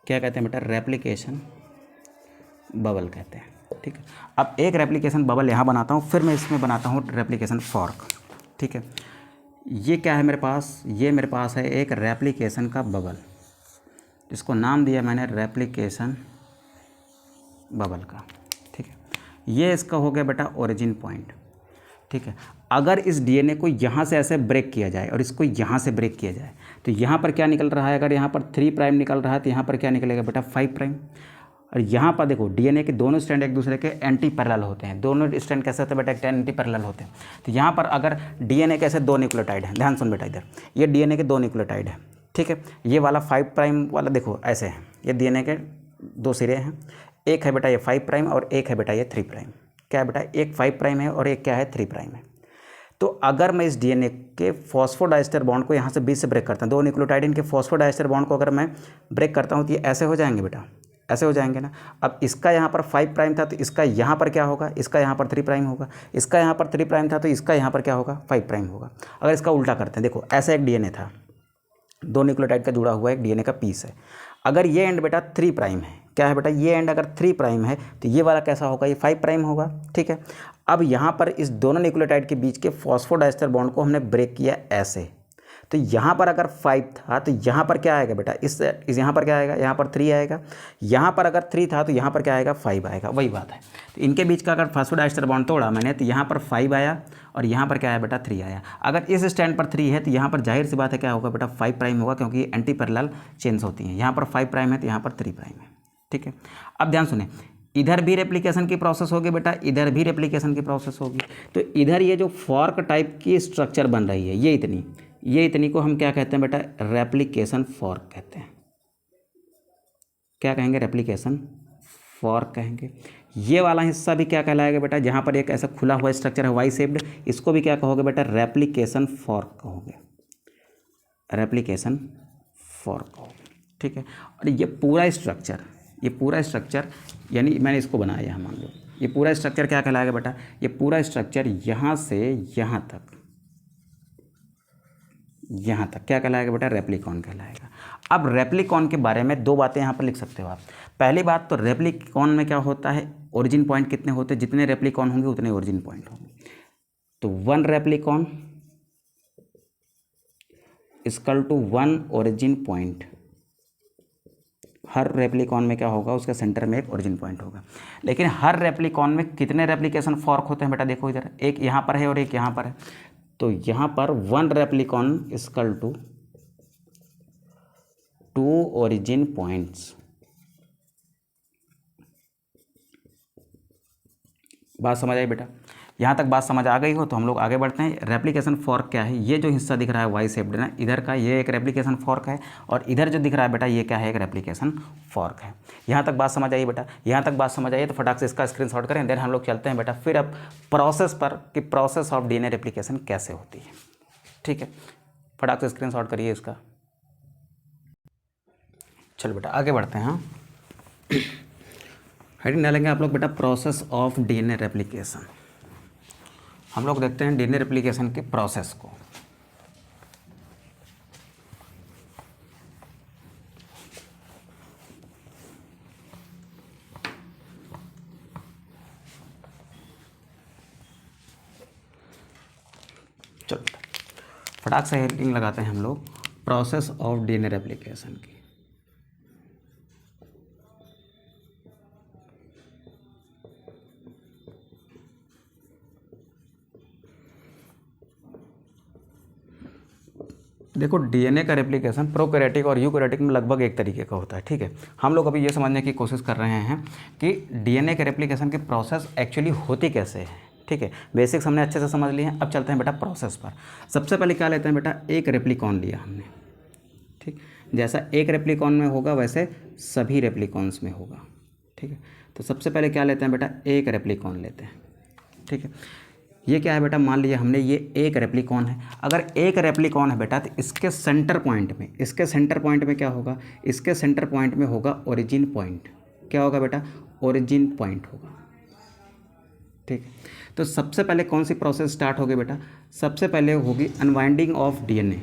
क्या कहते हैं बेटा, रेप्लिकेशन बबल कहते हैं। ठीक है, अब एक रेप्लिकेशन बबल यहाँ बनाता हूँ, फिर मैं इसमें बनाता हूँ रेप्लिकेशन फॉर्क। ठीक है, ये क्या है मेरे पास, ये मेरे पास है एक रेप्लिकेशन का बबल, जिसको नाम दिया मैंने रेप्लिकेशन बबल का। ठीक है, ये इसका हो गया बेटा ओरिजिन पॉइंट। ठीक है, अगर इस डीएनए को यहाँ से ऐसे ब्रेक किया जाए और इसको यहाँ से ब्रेक किया जाए, तो यहाँ पर क्या निकल रहा है, अगर यहाँ पर 3 प्राइम निकल रहा है तो यहाँ पर क्या निकलेगा बेटा 5 प्राइम। और यहाँ पर देखो डीएनए के दोनों स्ट्रैंड एक दूसरे के एंटी पैरेलल होते हैं। दोनों स्ट्रैंड कैसे होते हैं बेटा, एंटी पैरेलल होते हैं। तो यहाँ पर अगर डीएनए के ऐसे 2 न्यूक्लियोटाइड हैं, ध्यान सुन बेटा, इधर ये डीएनए के 2 न्यूक्लियोटाइड हैं। ठीक है, ये वाला 5 प्राइम वाला देखो ऐसे है, ये डीएनए के 2 सिरे हैं, एक है बेटा ये 5 प्राइम और एक है बेटा ये 3 प्राइम। क्या है बेटा, एक 5 प्राइम है और एक क्या है 3 प्राइम है। तो अगर मैं इस डीएनए के फॉस्फोडाइस्टर बॉन्ड को यहाँ से बीच से ब्रेक करता हूँ, 2 न्यूक्लियोटाइड इनके फॉस्फोडाइस्टर बॉन्ड को अगर मैं ब्रेक करता हूँ तो ये ऐसे हो जाएंगे बेटा, ऐसे हो जाएंगे ना। अब इसका यहाँ पर 5 प्राइम था तो इसका यहाँ पर क्या होगा, इसका यहाँ पर 3 प्राइम होगा। इसका यहाँ पर 3 प्राइम था तो इसका यहाँ पर क्या होगा, 5 प्राइम होगा। अगर इसका उल्टा करते हैं, देखो ऐसा एक डीएनए था, 2 न्यूक्लियोटाइड का जुड़ा हुआ एक डीएनए का पीस है। अगर ये एंड बेटा 3 प्राइम है, क्या है बेटा, ये एंड अगर 3 प्राइम है तो ये वाला कैसा होगा, ये 5 प्राइम होगा। ठीक है, अब यहाँ पर इस दोनों न्यूक्लियोटाइड के बीच के फॉस्फोडाइस्टर बॉन्ड को हमने ब्रेक किया ऐसे, तो यहाँ पर अगर 5 था तो यहाँ पर क्या आएगा बेटा, इस यहाँ पर क्या आएगा, यहाँ पर 3 आएगा। यहाँ पर अगर 3 था तो यहाँ पर क्या आएगा, 5 आएगा। वही बात है, तो इनके बीच का अगर फॉस्फोडाइस्टर बॉन्ड तोड़ा मैंने तो यहाँ पर 5 आया और यहाँ पर क्या आया बेटा, 3 आया। अगर इस स्टैंड पर 3 है तो यहाँ पर जाहिर सी बात है क्या होगा बेटा, 5 प्राइम होगा, क्योंकि ये एंटी पैरेलल चेन्स होती हैं। यहाँ पर 5 प्राइम है तो यहाँ पर 3 प्राइम है। ठीक है, अब ध्यान सुने, इधर भी रेप्लिकेशन की प्रोसेस होगी बेटा, इधर भी रेप्लिकेशन की प्रोसेस होगी। तो इधर ये जो फॉर्क टाइप की स्ट्रक्चर बन रही है, ये इतनी को हम क्या कहते हैं बेटा, रेप्लिकेशन फॉर्क कहते हैं। क्या कहेंगे, रेप्लिकेशन फॉर्क कहेंगे। ये वाला हिस्सा भी क्या कहलाएगा बेटा, जहाँ पर एक ऐसा खुला हुआ स्ट्रक्चर है वाई शेप्ड, इसको भी क्या कहोगे बेटा, रेप्लिकेशन फॉर्क कहोगे, रेप्लिकेशन फॉर्क कहोगे। ठीक है, और ये पूरा स्ट्रक्चर यानी मैंने इसको बनाया यहाँ, मान लो ये पूरा स्ट्रक्चर क्या कहलाएगा बेटा, ये पूरा स्ट्रक्चर यहाँ से यहाँ तक क्या कहलाएगा बेटा, रेप्लिकॉन कहलाएगा। अब रेप्लिकॉन के बारे में 2 बातें यहाँ पर लिख सकते हो आप। पहली बात तो रेप्लिकॉन में क्या होता है, ओरिजिन पॉइंट कितने होते हैं, जितने रेप्लिकॉन होंगे उतने ओरिजिन पॉइंट होंगे। तो 1 replicon equal to 1 origin point. हर रेप्लिकॉन में क्या होगा, उसके सेंटर में एक ओरिजिन पॉइंट होगा। लेकिन हर रेप्लिकॉन में कितने रेप्लिकेशन फॉर्क होते हैं बेटा, देखो इधर एक यहाँ पर है और एक यहाँ पर है। तो यहाँ पर 1 replicon equal to 2 origin points. बात समझ आई बेटा, यहाँ तक बात समझ आ गई हो तो हम लोग आगे बढ़ते हैं। रेप्लिकेशन फॉर्क क्या है, ये जो हिस्सा दिख रहा है वाई शेप्ड ना, इधर का ये एक रेप्लिकेशन फॉर्क है, और इधर जो दिख रहा है बेटा ये क्या है, एक रेप्लिकेशन फॉर्क है। यहाँ तक बात समझ आई बेटा, यहाँ तक बात समझ आई तो फटाक से इसका स्क्रीनशॉट करें। देन हम लोग चलते हैं बेटा फिर अब प्रोसेस पर, कि प्रोसेस ऑफ डीएनए रेप्लिकेशन कैसे होती है। ठीक है, फटाक से स्क्रीनशॉट करिए इसका। चलो बेटा आगे बढ़ते हैं। हाँ, हेडिंग डालेंगे आप लोग बेटा, प्रोसेस ऑफ डीएनए रेप्लिकेशन। हम लोग देखते हैं डीएनए रेप्लिकेशन के प्रोसेस को। चलो फटाक से हेडिंग लगाते हैं हम लोग, प्रोसेस ऑफ डीएनए रेप्लिकेशन की। देखो डीएनए का रेप्लिकेशन प्रोकैरियोटिक और यूकैरियोटिक में लगभग एक तरीके का होता है। ठीक है, हम लोग अभी ये समझने की कोशिश कर रहे हैं कि डीएनए के रेप्लिकेशन की प्रोसेस एक्चुअली होती कैसे है। ठीक है, बेसिक्स हमने अच्छे से समझ लिए हैं। अब चलते हैं बेटा प्रोसेस पर। सबसे पहले क्या लेते हैं बेटा, एक रेप्लिकॉन लिया हमने। ठीक, जैसा एक रेप्लिकॉन में होगा वैसे सभी रेप्लिकॉन्स में होगा। ठीक है, तो सबसे पहले क्या लेते हैं बेटा, एक रेप्लिकॉन लेते हैं। ठीक है, ये क्या है बेटा, मान लिया हमने ये एक रेप्लिकॉन है। अगर एक रेप्लिकॉन है बेटा तो इसके सेंटर पॉइंट में क्या होगा, इसके सेंटर पॉइंट में होगा ओरिजिन पॉइंट। क्या होगा बेटा, ओरिजिन पॉइंट होगा। ठीक है, तो सबसे पहले कौन सी प्रोसेस स्टार्ट होगी बेटा, सबसे पहले होगी unwinding of DNA,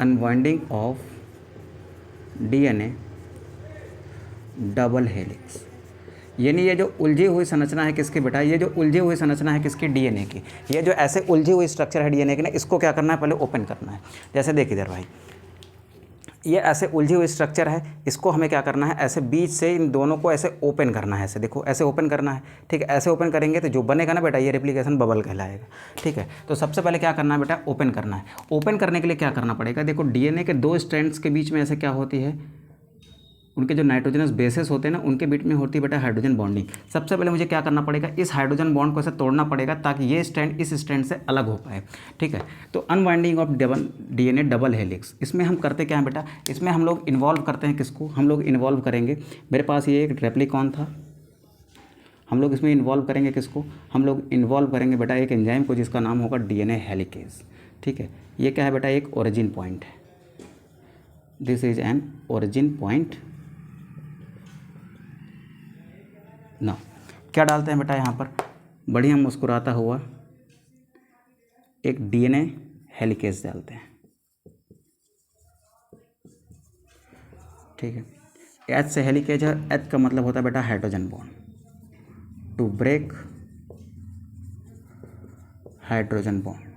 unwinding of DNA double helix. यानी ये जो उलझी हुई संरचना है किसकी बेटा, ये जो उलझी हुई संरचना है किसकी, डीएनए की। ये जो ऐसे उलझी हुई स्ट्रक्चर है डीएनए की ना, इसको क्या करना है, पहले ओपन करना है। जैसे देख इधर भाई, ये ऐसे उलझी हुई स्ट्रक्चर है, इसको हमें क्या करना है, ऐसे बीच से इन दोनों को ऐसे ओपन करना है। ऐसे देखो, ऐसे ओपन करना है। ठीक है, ऐसे ओपन करेंगे तो जो बनेगा ना बेटा, ये रेप्लिकेशन बबल कहलाएगा। ठीक है, तो सबसे पहले क्या करना है बेटा, ओपन करना है। ओपन करने के लिए क्या करना पड़ेगा, देखो डीएनए के 2 स्ट्रैंड्स के बीच में ऐसे क्या होती है, उनके जो नाइट्रोजनस बेसेस होते हैं ना, उनके बीच में होती है बेटा हाइड्रोजन बॉन्डिंग। सबसे पहले मुझे क्या करना पड़ेगा, इस हाइड्रोजन बॉन्ड को ऐसे तोड़ना पड़ेगा ताकि ये स्ट्रैंड इस स्ट्रैंड से अलग हो पाए। ठीक है, तो unwinding of DNA double helix, इसमें हम करते क्या है बेटा, इसमें हम लोग इन्वॉल्व करते हैं किसको, हम लोग इन्वॉल्व करेंगे, मेरे पास ये एक रेप्लिकॉन था, हम लोग इसमें इन्वॉल्व करेंगे किसको, हम लोग इन्वॉल्व करेंगे बेटा एक एंजाइम को जिसका नाम होगा डीएनए हेलिकेज। ठीक है, ये क्या है बेटा, एक ओरिजिन पॉइंट है। This is an origin point. ना क्या डालते हैं बेटा यहाँ पर, बढ़िया मुस्कुराता हुआ एक डीएनए हेलिकेज डालते हैं। ठीक है, एच से हेलिकेज है, एच का मतलब होता है बेटा hydrogen bond. To break hydrogen bond,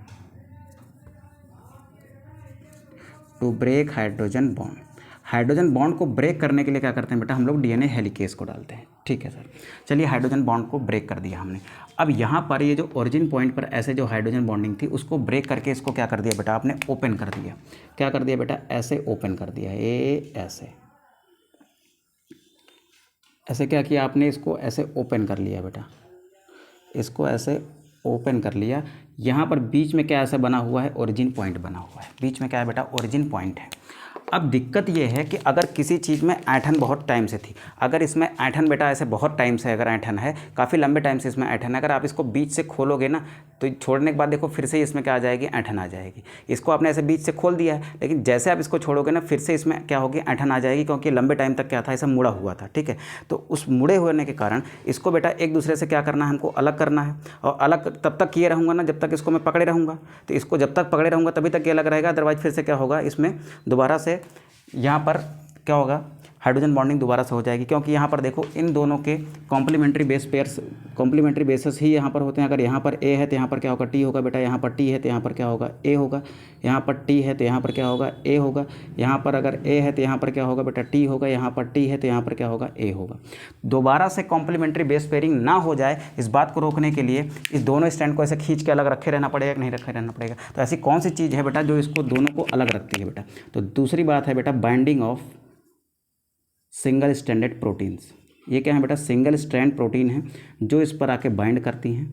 to break hydrogen bond. Hydrogen bond को ब्रेक करने के लिए क्या करते हैं बेटा, हम लोग डीएनए हेलिकेज को डालते हैं। ठीक है सर, चलिए हाइड्रोजन बॉन्ड को ब्रेक कर दिया हमने। अब यहाँ पर ये जो ओरिजिन पॉइंट पर ऐसे जो हाइड्रोजन बॉन्डिंग थी उसको ब्रेक करके इसको क्या कर दिया बेटा आपने, ओपन कर दिया। क्या कर दिया बेटा, ऐसे ओपन कर दिया, ये ऐसे ऐसे क्या किया आपने, इसको ऐसे ओपन कर लिया बेटा, इसको ऐसे ओपन कर लिया। यहाँ पर बीच में क्या ऐसा बना हुआ है, ओरिजिन पॉइंट बना हुआ है। बीच में क्या है बेटा, ओरिजिन पॉइंट है। अब दिक्कत ये है कि अगर किसी चीज़ में ऐंठन बहुत टाइम से थी, अगर इसमें ऐंठन बेटा ऐसे बहुत टाइम से अगर ऐंठन है, काफ़ी लंबे टाइम से इसमें ऐंठन है, अगर आप इसको बीच से खोलोगे ना तो छोड़ने के बाद देखो फिर से इसमें क्या आ जाएगी, ऐंठन आ जाएगी। इसको आपने ऐसे बीच से खोल दिया है, लेकिन जैसे आप इसको छोड़ोगे ना फिर से इसमें क्या होगी, ऐंठन आ जाएगी, क्योंकि लंबे टाइम तक क्या था, ऐसा मुड़ा हुआ था। ठीक है, तो उस मुड़े होने के कारण इसको बेटा एक दूसरे से क्या करना है, हमको अलग करना है। और अलग तब तक किए रहूँगा ना जब तक इसको मैं पकड़े रहूँगा, तो इसको जब तक पकड़े रहूँगा तभी तक ये अलग रहेगा, अदरवाइज फिर से क्या होगा, इसमें दोबारा से यहाँ पर क्या होगा, हाइड्रोजन बॉन्डिंग दोबारा से हो जाएगी। क्योंकि यहाँ पर देखो इन दोनों के complementary base pairs, complementary bases ही यहाँ पर होते हैं। अगर यहाँ पर ए है तो यहाँ पर क्या होगा, टी होगा बेटा, यहाँ पर टी है तो यहाँ पर क्या होगा, ए होगा, यहाँ पर टी है तो यहाँ पर क्या होगा, ए होगा, यहाँ पर अगर ए है तो यहाँ पर क्या होगा बेटा, टी होगा, यहाँ पर टी है तो यहाँ पर क्या होगा, ए होगा। दोबारा से कॉम्प्लीमेंट्री बेस पेयरिंग ना हो जाए, इस बात को रोकने के लिए इस दोनों स्टैंड को ऐसे खींच के अलग रखे रहना पड़ेगा कि नहीं रखे रहना पड़ेगा। तो ऐसी कौन सी चीज़ है बेटा जो इसको दोनों को अलग रखती है बेटा, तो दूसरी बात है बेटा binding of single stranded proteins. ये क्या है बेटा, सिंगल स्ट्रैंड प्रोटीन है जो इस पर आके बाइंड करती हैं।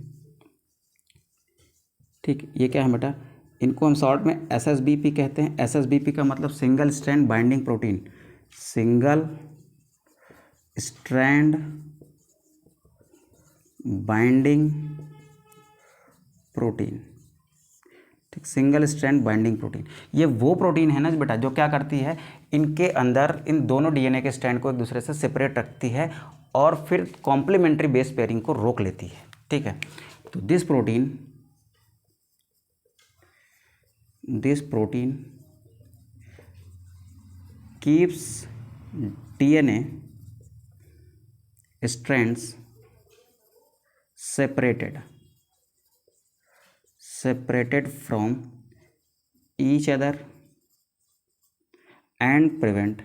ठीक, ये क्या है बेटा, इनको हम शॉर्ट में एसएसबीपी कहते हैं। एसएसबीपी का मतलब single strand binding protein, single strand binding protein. ठीक, सिंगल स्ट्रैंड बाइंडिंग प्रोटीन, ये वो प्रोटीन है ना बेटा जो क्या करती है, इनके अंदर इन दोनों डीएनए के स्ट्रैंड को एक दूसरे से सेपरेट रखती है और फिर कॉम्प्लीमेंट्री बेस पेयरिंग को रोक लेती है। ठीक है, तो this protein keeps DNA strands separated from each other and prevent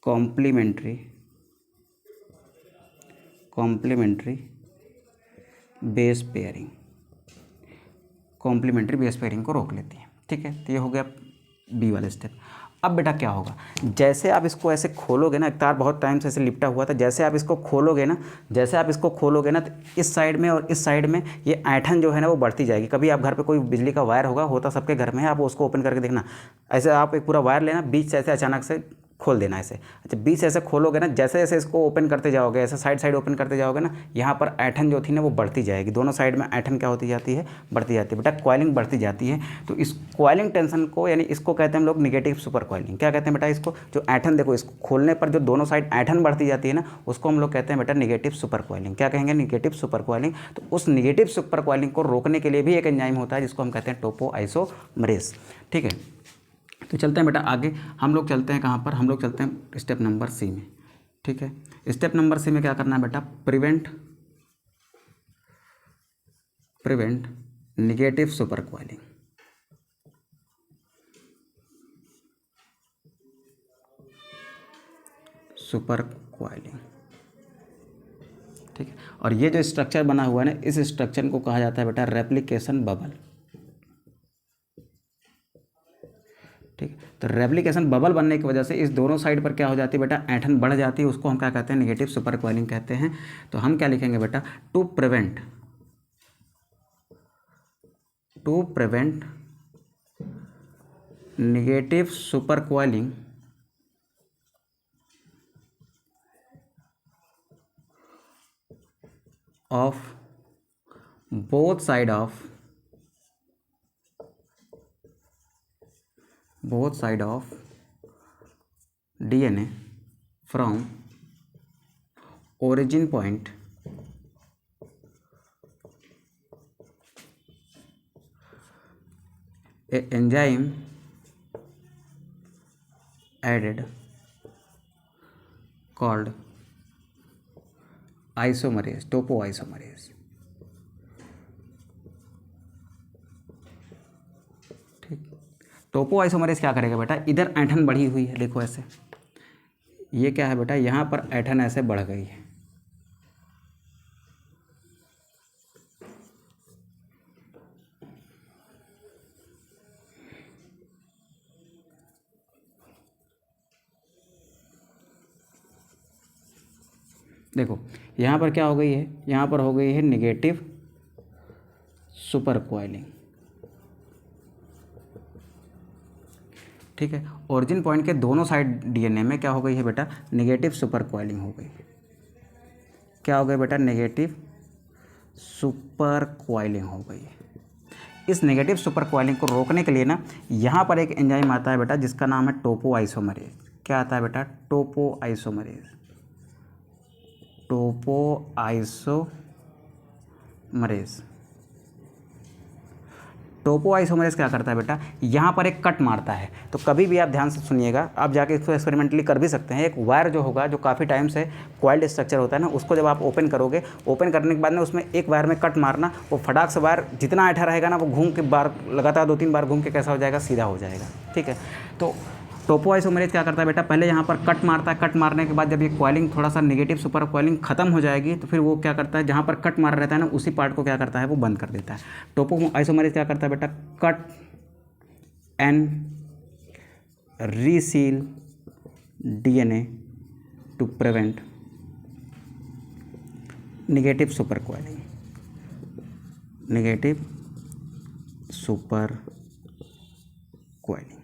complementary base pairing, complementary base pairing को रोक लेती है। ठीक है, तो ये हो गया बी वाले स्टेप। अब बेटा क्या होगा, जैसे आप इसको ऐसे खोलोगे ना, एक तार बहुत टाइम से ऐसे लिपटा हुआ था, जैसे आप इसको खोलोगे ना तो इस साइड में और इस साइड में ये ऐंठन जो है ना वो बढ़ती जाएगी। कभी आप घर पे कोई बिजली का वायर होता सबके घर में है, आप उसको ओपन करके देखना, ऐसे आप एक पूरा वायर लेना, बीच से ऐसे अचानक से खोल देना ऐसे। अच्छा, बीच से ऐसे खोलोगे ना, जैसे जैसे इसको ओपन करते जाओगे, ऐसे साइड ओपन करते जाओगे ना, यहाँ पर ऐंठन जो थी ना वो बढ़ती जाएगी, दोनों साइड में ऐंठन क्या होती जाती है, बढ़ती जाती है बेटा, कॉइलिंग बढ़ती जाती है। तो इस कॉइलिंग टेंशन को, यानी इसको कहते हैं हम लोग निगेटिव सुपर कॉइलिंग। क्या कहते हैं बेटा इसको, जो ऐंठन देखो इसको खोलने पर जो दोनों साइड ऐंठन बढ़ती जाती है ना, उसको हम लोग कहते हैं बेटा निगेटिव सुपर कॉइलिंग। क्या कहेंगे, निगेटिव सुपर कॉइलिंग। तो उस निगेटिव सुपर कॉइलिंग को रोकने के लिए भी एक एंजाइम होता है जिसको हम कहते हैं टोपोआइसोमरेज। ठीक है, तो चलते हैं बेटा आगे, हम लोग चलते हैं कहाँ पर, हम लोग चलते हैं स्टेप नंबर सी में। ठीक है, स्टेप नंबर सी में क्या करना है बेटा, प्रिवेंट निगेटिव सुपर कॉइलिंग। ठीक है, और ये जो स्ट्रक्चर बना हुआ है ना, इस स्ट्रक्चर को कहा जाता है बेटा रेप्लिकेशन बबल। ठीक, तो रेप्लिकेशन बबल बनने की वजह से इस दोनों साइड पर क्या हो जाती है बेटा, ऐंठन बढ़ जाती है, उसको हम क्या कहते हैं, निगेटिव सुपर कॉइलिंग कहते हैं। तो हम क्या लिखेंगे बेटा, to prevent negative supercoiling of both side of both side of DNA from origin point a enzyme added called isomerase, topoisomerase। ठीक, टोपोआइसोमरेज क्या करेगा बेटा, इधर ऐंठन बढ़ी हुई है, देखो ऐसे, ये क्या है बेटा, यहाँ पर ऐंठन ऐसे बढ़ गई है, देखो यहाँ पर क्या हो गई है, यहाँ पर हो गई है निगेटिव सुपर कोइलिंग। ठीक है, ओरिजिन पॉइंट के दोनों साइड DNA में क्या हो गई है बेटा, नेगेटिव सुपर कोइलिंग हो गई। क्या हो गया बेटा, नेगेटिव सुपर कोइलिंग हो गई। इस नेगेटिव सुपर कोइलिंग को रोकने के लिए ना यहाँ पर एक एंजाइम आता है बेटा जिसका नाम है टोपोआइसोमरेज। क्या आता है बेटा, टोपोआइसोमरेज, टोपोआइसोमरेज। टोपोआइसोमरेज क्या करता है बेटा, यहाँ पर एक कट मारता है। तो कभी भी आप ध्यान से सुनिएगा, आप जाके इसको एक्सपेरिमेंटली कर भी सकते हैं। एक वायर जो होगा, जो काफ़ी टाइम से कॉइल्ड स्ट्रक्चर होता है ना, उसको जब आप ओपन करोगे, ओपन करने के बाद में उसमें एक वायर में कट मारना, वो फटाक से वायर जितना ऐठा रहेगा ना, वो घूम के बार लगातार 2-3 बार घूम के कैसा हो जाएगा, सीधा हो जाएगा। ठीक है, तो टोपोआइसोमरेज क्या करता है बेटा, पहले यहाँ पर कट मारता है। कट मारने के बाद जब ये कॉइलिंग थोड़ा सा नेगेटिव सुपर कॉइलिंग खत्म हो जाएगी, तो फिर वो क्या करता है, जहाँ पर कट मार रहता है ना, उसी पार्ट को क्या करता है, वो बंद कर देता है। टोपोआइसोमरेज क्या करता है बेटा, cut and reseal DNA to prevent negative supercoiling, negative supercoiling.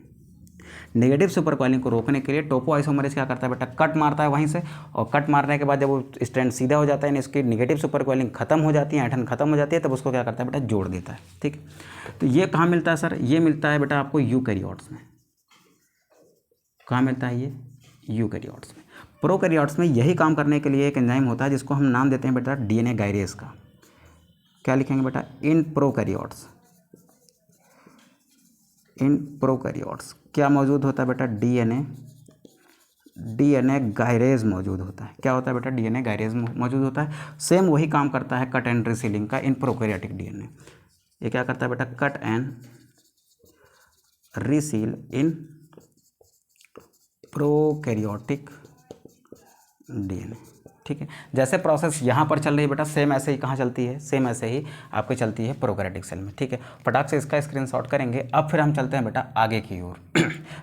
Negative supercoiling को रोकने के लिए टोपोआइसोमरेज क्या करता है बेटा, कट मारता है वहीं से, और कट मारने के बाद जब वो स्ट्रैंड सीधा हो जाता है, यानी इसकी नेगेटिव सुपर कॉइलिंग खत्म हो जाती है, ऐंठन खत्म हो जाती है, तब उसको क्या करता है बेटा, जोड़ देता है। ठीक, तो ये कहाँ मिलता है सर, ये मिलता है बेटा आपको यूकैरियोट्स में। कहाँ मिलता है ये, यूकैरियोट्स में। प्रोकैरियोट्स में यही काम करने के लिए एक एंजाइम होता है जिसको हम नाम देते हैं बेटा DNA गायरेज का। क्या लिखेंगे बेटा, इन प्रोकैरियोट्स, इन प्रोकैरियोट्स क्या मौजूद होता है बेटा, DNA गायरेज मौजूद होता है। क्या होता है बेटा, DNA गायरेज मौजूद होता है। सेम वही काम करता है कट एंड रीसीलिंग का इन प्रोकैरियोटिक DNA। ये क्या करता है बेटा, cut and reseal in prokaryotic DNA। ठीक है, जैसे प्रोसेस यहाँ पर चल रही है बेटा, सेम ऐसे ही कहाँ चलती है, सेम ऐसे ही आपकी चलती है प्रोकैरियोटिक सेल में। ठीक है, फटाक से इसका स्क्रीनशॉट करेंगे। अब फिर हम चलते हैं बेटा आगे की ओर।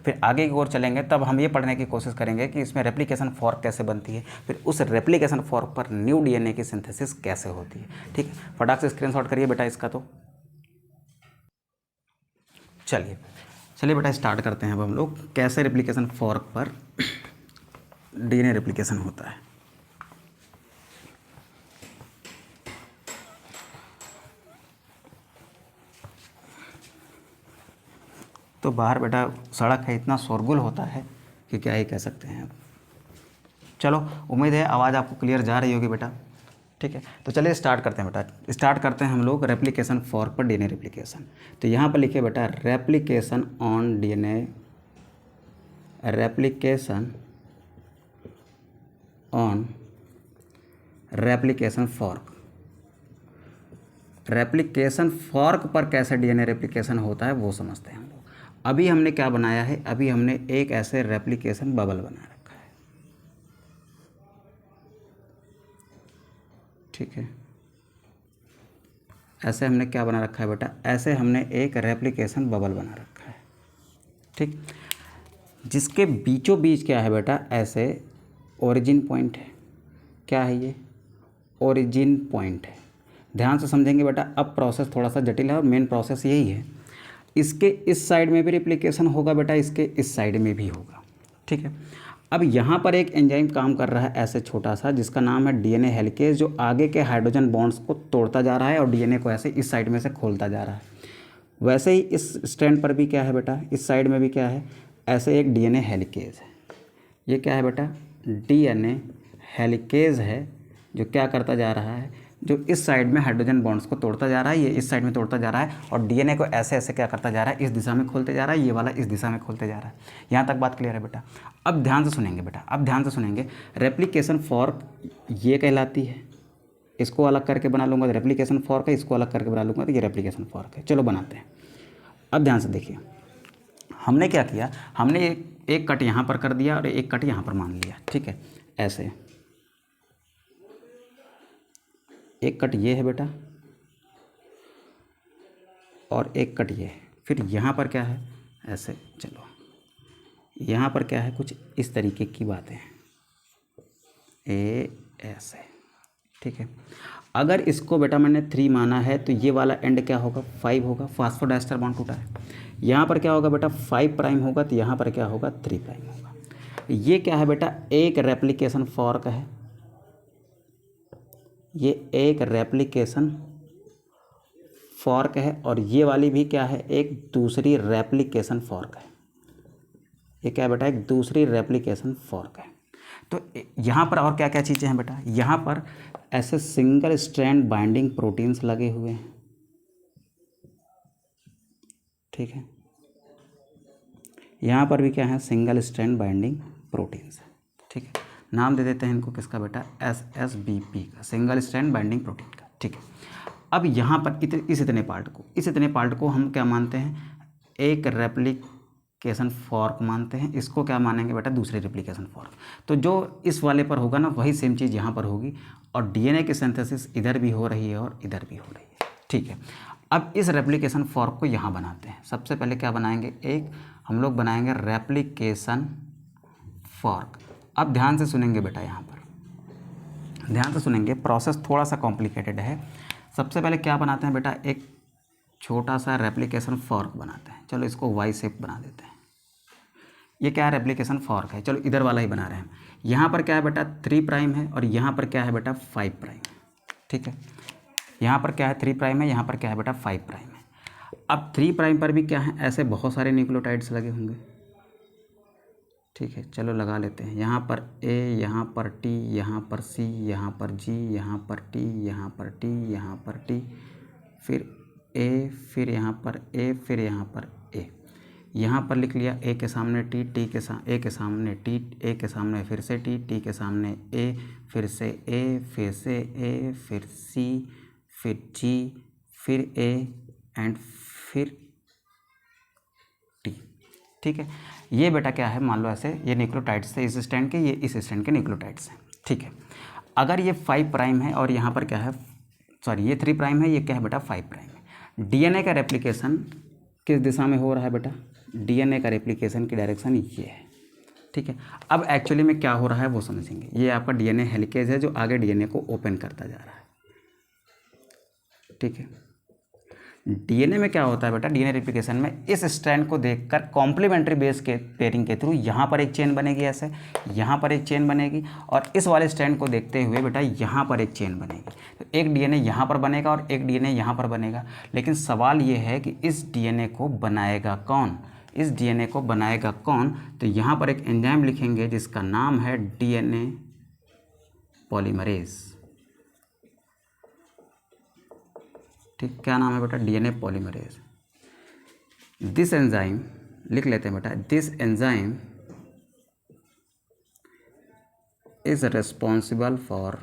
फिर आगे की ओर चलेंगे, तब हम ये पढ़ने की कोशिश करेंगे कि इसमें रेप्लिकेशन फॉर्क कैसे बनती है, फिर उस रेप्लिकेशन फॉर्क पर न्यू DNA की सिंथेसिस कैसे होती है। ठीक है, फटाक से स्क्रीनशॉट करिए बेटा इसका। तो चलिए बेटा स्टार्ट करते हैं अब हम लोग, कैसे रेप्लिकेशन फॉर्क पर DNA रेप्लिकेशन होता है। तो बाहर बेटा सड़क है, इतना शोरगुल होता है कि क्या ही कह सकते हैं। चलो, उम्मीद है आवाज़ आपको क्लियर जा रही होगी बेटा। ठीक है, तो चलिए स्टार्ट करते हैं बेटा। स्टार्ट करते हैं हम लोग रेप्लिकेशन फॉर्क पर DNA रेप्लिकेशन। तो यहाँ पर लिखिए बेटा, replication on DNA, replication on replication fork. Replication fork पर कैसे DNA रेप्लिकेशन होता है वो समझते हैं हम लोग। अभी हमने क्या बनाया है, अभी हमने एक ऐसे रेप्लिकेशन बबल बना रखा है। ठीक है, ऐसे हमने क्या बना रखा है बेटा, ऐसे हमने एक रेप्लिकेशन बबल बना रखा है। ठीक, जिसके बीचों बीच क्या है बेटा, ऐसे ओरिजिन पॉइंट है। क्या है ये, ओरिजिन पॉइंट है। ध्यान से समझेंगे बेटा, अब प्रोसेस थोड़ा सा जटिल है और मेन प्रोसेस यही है। इसके इस साइड में भी रेप्लिकेशन होगा बेटा, इसके इस साइड में भी होगा। ठीक है, अब यहाँ पर एक एंजाइम काम कर रहा है ऐसे छोटा सा, जिसका नाम है DNA हेलिकेज, जो आगे के हाइड्रोजन बॉन्ड्स को तोड़ता जा रहा है और DNA को ऐसे इस साइड में से खोलता जा रहा है। वैसे ही इस स्ट्रैंड पर भी क्या है बेटा, इस साइड में भी क्या है, ऐसे एक डीएनए हेलिकेज है। ये क्या है बेटा, डीएनए हेलिकेज है, जो क्या करता जा रहा है, जो इस साइड में हाइड्रोजन बॉन्ड्स को तोड़ता जा रहा है, ये इस साइड में तोड़ता जा रहा है, और डीएनए को ऐसे ऐसे क्या करता जा रहा है, इस दिशा में खोलते जा रहा है, ये वाला इस दिशा में खोलते जा रहा है। यहाँ तक बात क्लियर है बेटा। अब ध्यान से सुनेंगे बेटा, अब ध्यान से सुनेंगे। रेप्लिकेशन फॉर्क ये कहलाती है, इसको अलग करके बना लूँगा तो रेप्लिकेशन फॉर्क है, इसको अलग करके बना लूँगा तो ये रेप्लिकेशन फॉर्क है। चलो बनाते हैं। अब ध्यान से देखिए, हमने क्या किया, हमने एक कट यहाँ पर कर दिया और एक कट यहाँ पर मान लिया, ठीक है, ऐसे एक कट ये है बेटा और एक कट ये है। फिर यहाँ पर क्या है, ऐसे, चलो यहाँ पर क्या है, कुछ इस तरीके की बातें हैं, ऐसे, ठीक है। अगर इसको बेटा मैंने 3 माना है तो ये वाला एंड क्या होगा, 5 होगा, फास्फोडाइस्टर बॉन्ड टूटा है। यहाँ पर क्या होगा बेटा, 5 प्राइम होगा, तो यहाँ पर क्या होगा, 3 प्राइम होगा। ये क्या है बेटा, एक रेप्लिकेशन फॉर्क है, ये एक रेप्लिकेशन फॉर्क है, और ये वाली भी क्या है, एक दूसरी रेप्लिकेशन फॉर्क है। ये क्या है बेटा, एक दूसरी रेप्लिकेशन फॉर्क है। तो यहाँ पर और क्या क्या चीज़ें हैं बेटा, यहाँ पर ऐसे सिंगल स्ट्रैंड बाइंडिंग प्रोटीन्स लगे हुए हैं, ठीक है। यहाँ पर भी क्या है, सिंगल स्ट्रैंड बाइंडिंग प्रोटीन्स है, ठीक है। नाम दे देते हैं इनको किसका बेटा, SSBP का, सिंगल स्ट्रैंड बाइंडिंग प्रोटीन का, ठीक है। अब यहाँ पर इस इतने पार्ट को हम क्या मानते हैं, एक रेप्लिकेशन फॉर्क मानते हैं। इसको क्या मानेंगे बेटा, दूसरे रेप्लिकेशन फॉर्क। तो जो इस वाले पर होगा ना, वही सेम चीज़ यहाँ पर होगी, और डीएनए की सिंथेसिस इधर भी हो रही है और इधर भी हो रही है, ठीक है। अब इस रेप्लिकेशन फॉर्क को यहाँ बनाते हैं। सबसे पहले क्या बनाएंगे, एक हम लोग बनाएंगे रेप्लिकेशन फॉर्क। अब ध्यान से सुनेंगे बेटा, यहाँ पर ध्यान से सुनेंगे, प्रोसेस थोड़ा सा कॉम्प्लिकेटेड है। सबसे पहले क्या बनाते हैं बेटा, एक छोटा सा रेप्लिकेशन फॉर्क बनाते हैं। चलो इसको वाई शेप बना देते हैं। ये क्या है, रेप्लिकेशन फॉर्क है। चलो इधर वाला ही बना रहे हैं। यहाँ पर क्या है बेटा, 3 प्राइम है, और यहाँ पर क्या है बेटा, 5 प्राइम है, ठीक है। यहाँ पर क्या है, 3 प्राइम है, यहाँ पर क्या है बेटा, 5 प्राइम है। अब 3 प्राइम पर भी क्या है, ऐसे बहुत सारे न्यूक्लियोटाइड्स लगे होंगे, ठीक है। चलो लगा लेते हैं। यहाँ पर A, यहाँ पर T, यहाँ पर C, यहाँ पर G, यहाँ पर T, यहाँ पर T, यहाँ पर T, फिर A, फिर यहाँ पर A, फिर यहाँ पर A। यहाँ पर लिख लिया A के सामने T, A के सामने T, A के सामने फिर से T के सामने A, फिर से A, फिर से A, फिर C, फिर G, फिर A एंड फिर T, ठीक है। ये बेटा क्या है, मान लो ऐसे, ये न्यूक्लियोटाइड्स थे इस स्टैंड के, ये इस स्टैंड के न्यूक्लियोटाइड्स हैं, ठीक है। अगर ये 5 प्राइम है और यहाँ पर क्या है, सॉरी ये 3 प्राइम है, ये क्या है बेटा, 5 प्राइम है। डीएनए का रेप्लिकेशन किस दिशा में हो रहा है बेटा, डीएनए का रेप्लिकेशन की डायरेक्शन ये है, ठीक है। अब एक्चुअली में क्या हो रहा है वो समझेंगे। ये आपका डीएनए हेलिकेज है जो आगे डीएनए को ओपन करता जा रहा है, ठीक है। डीएनए में क्या होता है बेटा, डीएनए रेप्लिकेशन में इस स्ट्रैंड को देखकर कॉम्प्लीमेंट्री बेस के पेयरिंग के थ्रू यहाँ पर एक चेन बनेगी, ऐसे यहाँ पर एक चेन बनेगी, और इस वाले स्ट्रैंड को देखते हुए बेटा यहाँ पर एक चेन बनेगी। तो एक डीएनए यहाँ पर बनेगा और एक डीएनए यहाँ पर बनेगा। लेकिन सवाल ये है कि इस डीएनए को बनाएगा कौन, इस डीएनए को बनाएगा कौन। तो यहाँ पर एक एंजाइम लिखेंगे जिसका नाम है डीएनए पॉलीमरेज, ठीक, क्या नाम है बेटा, डीएनए पॉलीमरेज। दिस एंजाइम लिख लेते हैं बेटा, this enzyme is responsible for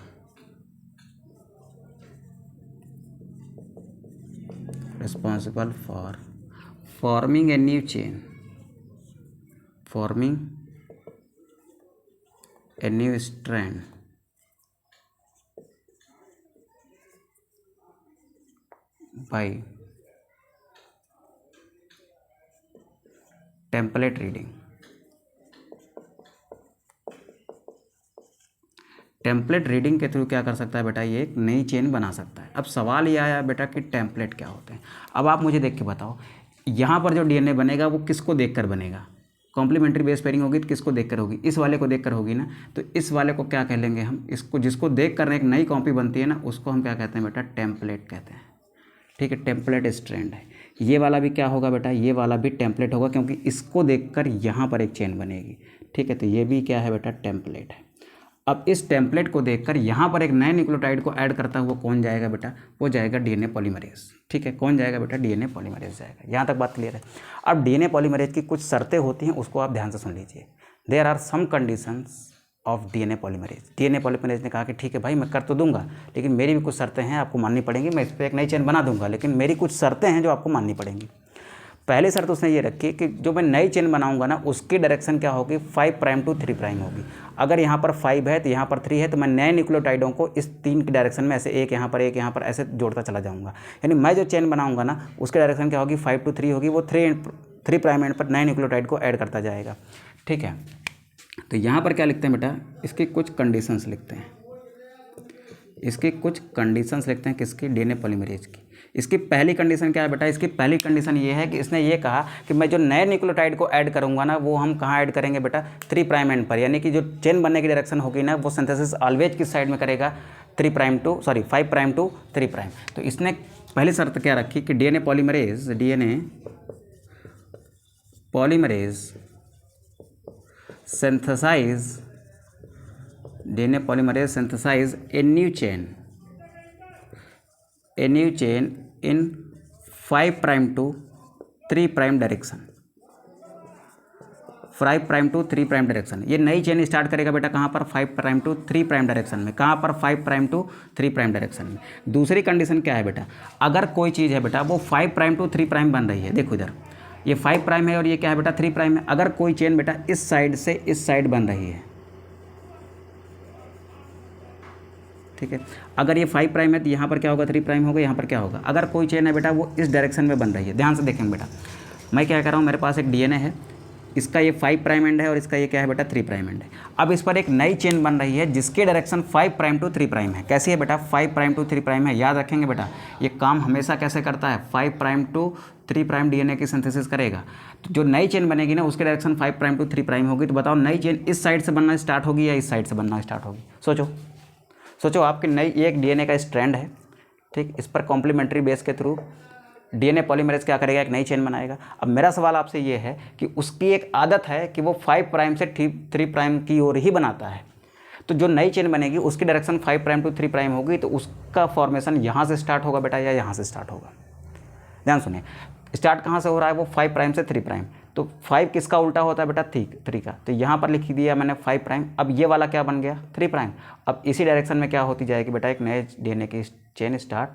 forming a new chain, forming a new strand by template reading. Template reading के थ्रू क्या कर सकता है बेटा, ये एक नई चेन बना सकता है। अब सवाल ये आया बेटा कि टेम्पलेट क्या होते हैं। अब आप मुझे देख के बताओ, यहाँ पर जो डीएनए बनेगा वो किसको देखकर बनेगा, कॉम्प्लीमेंट्री बेस पेयरिंग होगी तो किसको देखकर होगी, इस वाले को देखकर होगी ना। तो इस वाले को क्या कह लेंगे हम, इसको जिसको देख कर एक नई कॉपी बनती है ना, उसको हम क्या कहते हैं बेटा, टेम्पलेट कहते हैं, ठीक है। टेम्पलेट स्ट्रैंड है। ये वाला भी क्या होगा बेटा, ये वाला भी टेम्पलेट होगा, क्योंकि इसको देखकर यहाँ पर एक चेन बनेगी। ठीक है, तो ये भी क्या है बेटा, टेम्पलेट है। अब इस टेम्पलेट को देखकर यहाँ पर एक नए न्यूक्लियोटाइड को ऐड करता हुआ कौन जाएगा बेटा, वो जाएगा डीएनए पॉलीमरेज। ठीक है, कौन जाएगा बेटा, डीएनए पॉलीमरेज जाएगा। यहाँ तक बात क्लियर है। अब डीएनए पॉलीमरेज की कुछ शर्तें होती हैं, उसको आप ध्यान से सुन लीजिए। There are some conditions of DNA polymerase. DNA polymerase ने कहा कि ठीक है भाई, मैं कर तो दूंगा, लेकिन मेरी भी कुछ शर्तें हैं, आपको माननी पड़ेंगी। मैं इस पर एक नई चेन बना दूंगा, लेकिन मेरी कुछ शर्तें हैं जो आपको माननी पड़ेंगी। पहली शर्त उसने ये रखी कि जो मैं नई चेन बनाऊंगा ना, उसकी डायरेक्शन क्या होगी, 5' to 3' होगी। अगर यहाँ पर 5 है तो यहाँ पर 3 है, तो मैं नए न्यूक्लियोटाइडों को इस 3 की डायरेक्शन में ऐसे एक यहाँ पर ऐसे जोड़ता चला जाऊँगा। यानी मैं जो चेन बनाऊँगा ना, उसकी डायरेक्शन क्या होगी, 5 to 3 होगी। वो 3' एंड पर नए न्यूक्लियोटाइड को ऐड करता जाएगा। ठीक है, तो यहाँ पर क्या लिखते हैं बेटा, इसकी कुछ कंडीशंस लिखते हैं। इसकी कुछ कंडीशंस लिखते हैं किसकी, डीएनए पॉलीमरेज की। इसकी पहली कंडीशन क्या है बेटा, इसकी पहली कंडीशन ये है कि इसने ये कहा कि मैं जो नए न्यूक्लियोटाइड को ऐड करूंगा ना, वो हम कहाँ ऐड करेंगे बेटा, 3' एंड पर। यानी कि जो चेन बनने की डायरेक्शन होगी ना, वो सिंथेसिस ऑलवेज किस साइड में करेगा, 5' to 3'। तो इसने पहली शर्त क्या रखी कि DNA polymerase synthesize a new chain in 5' to 3' direction. 5' to 3' direction. ये नई चेन स्टार्ट करेगा बेटा कहाँ पर, 5' to 3' डायरेक्शन में। कहाँ पर, 5' to 3' डायरेक्शन में। दूसरी कंडीशन क्या है बेटा, अगर कोई चीज़ है बेटा वो 5' to 3' बन रही है, देखो इधर ये 5' है और ये क्या है बेटा, 3' है। अगर कोई चेन बेटा इस साइड से इस साइड बन रही है, ठीक है, अगर ये 5' है तो यहाँ पर क्या होगा, 3' होगा, यहाँ पर क्या होगा। अगर कोई चेन है बेटा वो इस डायरेक्शन में बन रही है, ध्यान से देखेंगे बेटा, मैं क्या कर रहा हूँ, मेरे पास एक डीएनए है, इसका ये 5' एंड है और इसका ये क्या है बेटा, 3' एंड है। अब इस पर एक नई चेन बन रही है जिसकी डायरेक्शन 5' to 3' है। कैसी है बेटा, 5' to 3' है। याद रखेंगे बेटा, ये काम हमेशा कैसे करता है, 5' to 3' डीएनए की सिंथेसिस करेगा। तो जो नई चेन बनेगी ना, उसकी डायरेक्शन 5' to 3' होगी। तो बताओ नई चेन इस साइड से बनना स्टार्ट होगी या इस साइड से बनना स्टार्ट होगी, सोचो आपकी नई एक डीएनए का स्ट्रैंड है, ठीक, इस पर कॉम्प्लीमेंट्री बेस के थ्रू डीएनए पॉलीमरेज क्या करेगा, एक नई चेन बनाएगा। अब मेरा सवाल आपसे ये है कि उसकी एक आदत है कि वो 5' से 3' की ओर ही बनाता है। तो जो नई चेन बनेगी उसकी डायरेक्शन 5' to 3' होगी, तो उसका फॉर्मेशन यहाँ से स्टार्ट होगा बेटा या यहाँ से स्टार्ट होगा। ध्यान सुनिए, स्टार्ट कहाँ से हो रहा है, वो 5' से 3'। तो 5 किसका उल्टा होता है बेटा, 3 का। तो यहाँ पर लिख दिया मैंने 5'। अब ये वाला क्या बन गया, 3'। अब इसी डायरेक्शन में क्या होती जाएगी बेटा, एक नए डीएनए की चेन स्टार्ट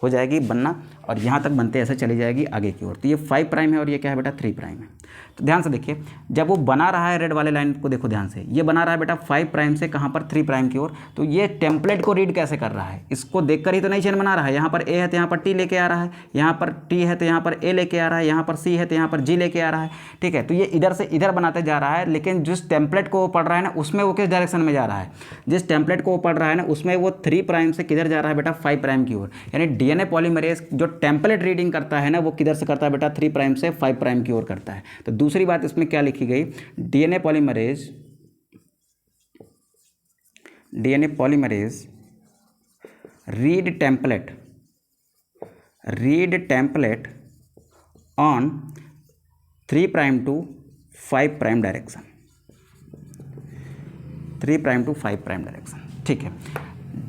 हो जाएगी बनना, और यहाँ तक बनते ऐसे चली जाएगी आगे की ओर। तो ये 5' है और ये क्या है बेटा, 3' है। तो ध्यान से देखिए, जब वो बना रहा है, रेड वाले लाइन को देखो ध्यान से, ये बना रहा है बेटा 5' से कहाँ पर, 3' की ओर। तो ये टेम्पलेट को रीड कैसे कर रहा है, इसको देखकर ही तो नई चेन बना रहा है। यहाँ पर ए है तो यहाँ पर टी लेके आ रहा है, यहाँ पर टी है तो यहाँ पर ए लेके आ रहा है, यहाँ पर सी है तो यहाँ पर जी लेके आ रहा है। ठीक है, तो ये इधर से इधर बनाते जा रहा है, लेकिन जिस टेम्पलेट को वो पढ़ रहा है ना, उसमें वो किस डायरेक्शन में जा रहा है, जिस टेम्पलेट को वो पढ़ रहा है ना, उसमें वो 3' से किधर जा रहा है बेटा, 5' की ओर। यानी डीएनए पॉलीमरेज जो टेम्पलेट रीडिंग करता है ना, वो किधर से करता है बेटा, 3' से 5' की ओर करता है। तो दूसरी बात इसमें क्या लिखी गई, DNA polymerase read template on 3' to 5' direction, 3' to 5' direction. ठीक है,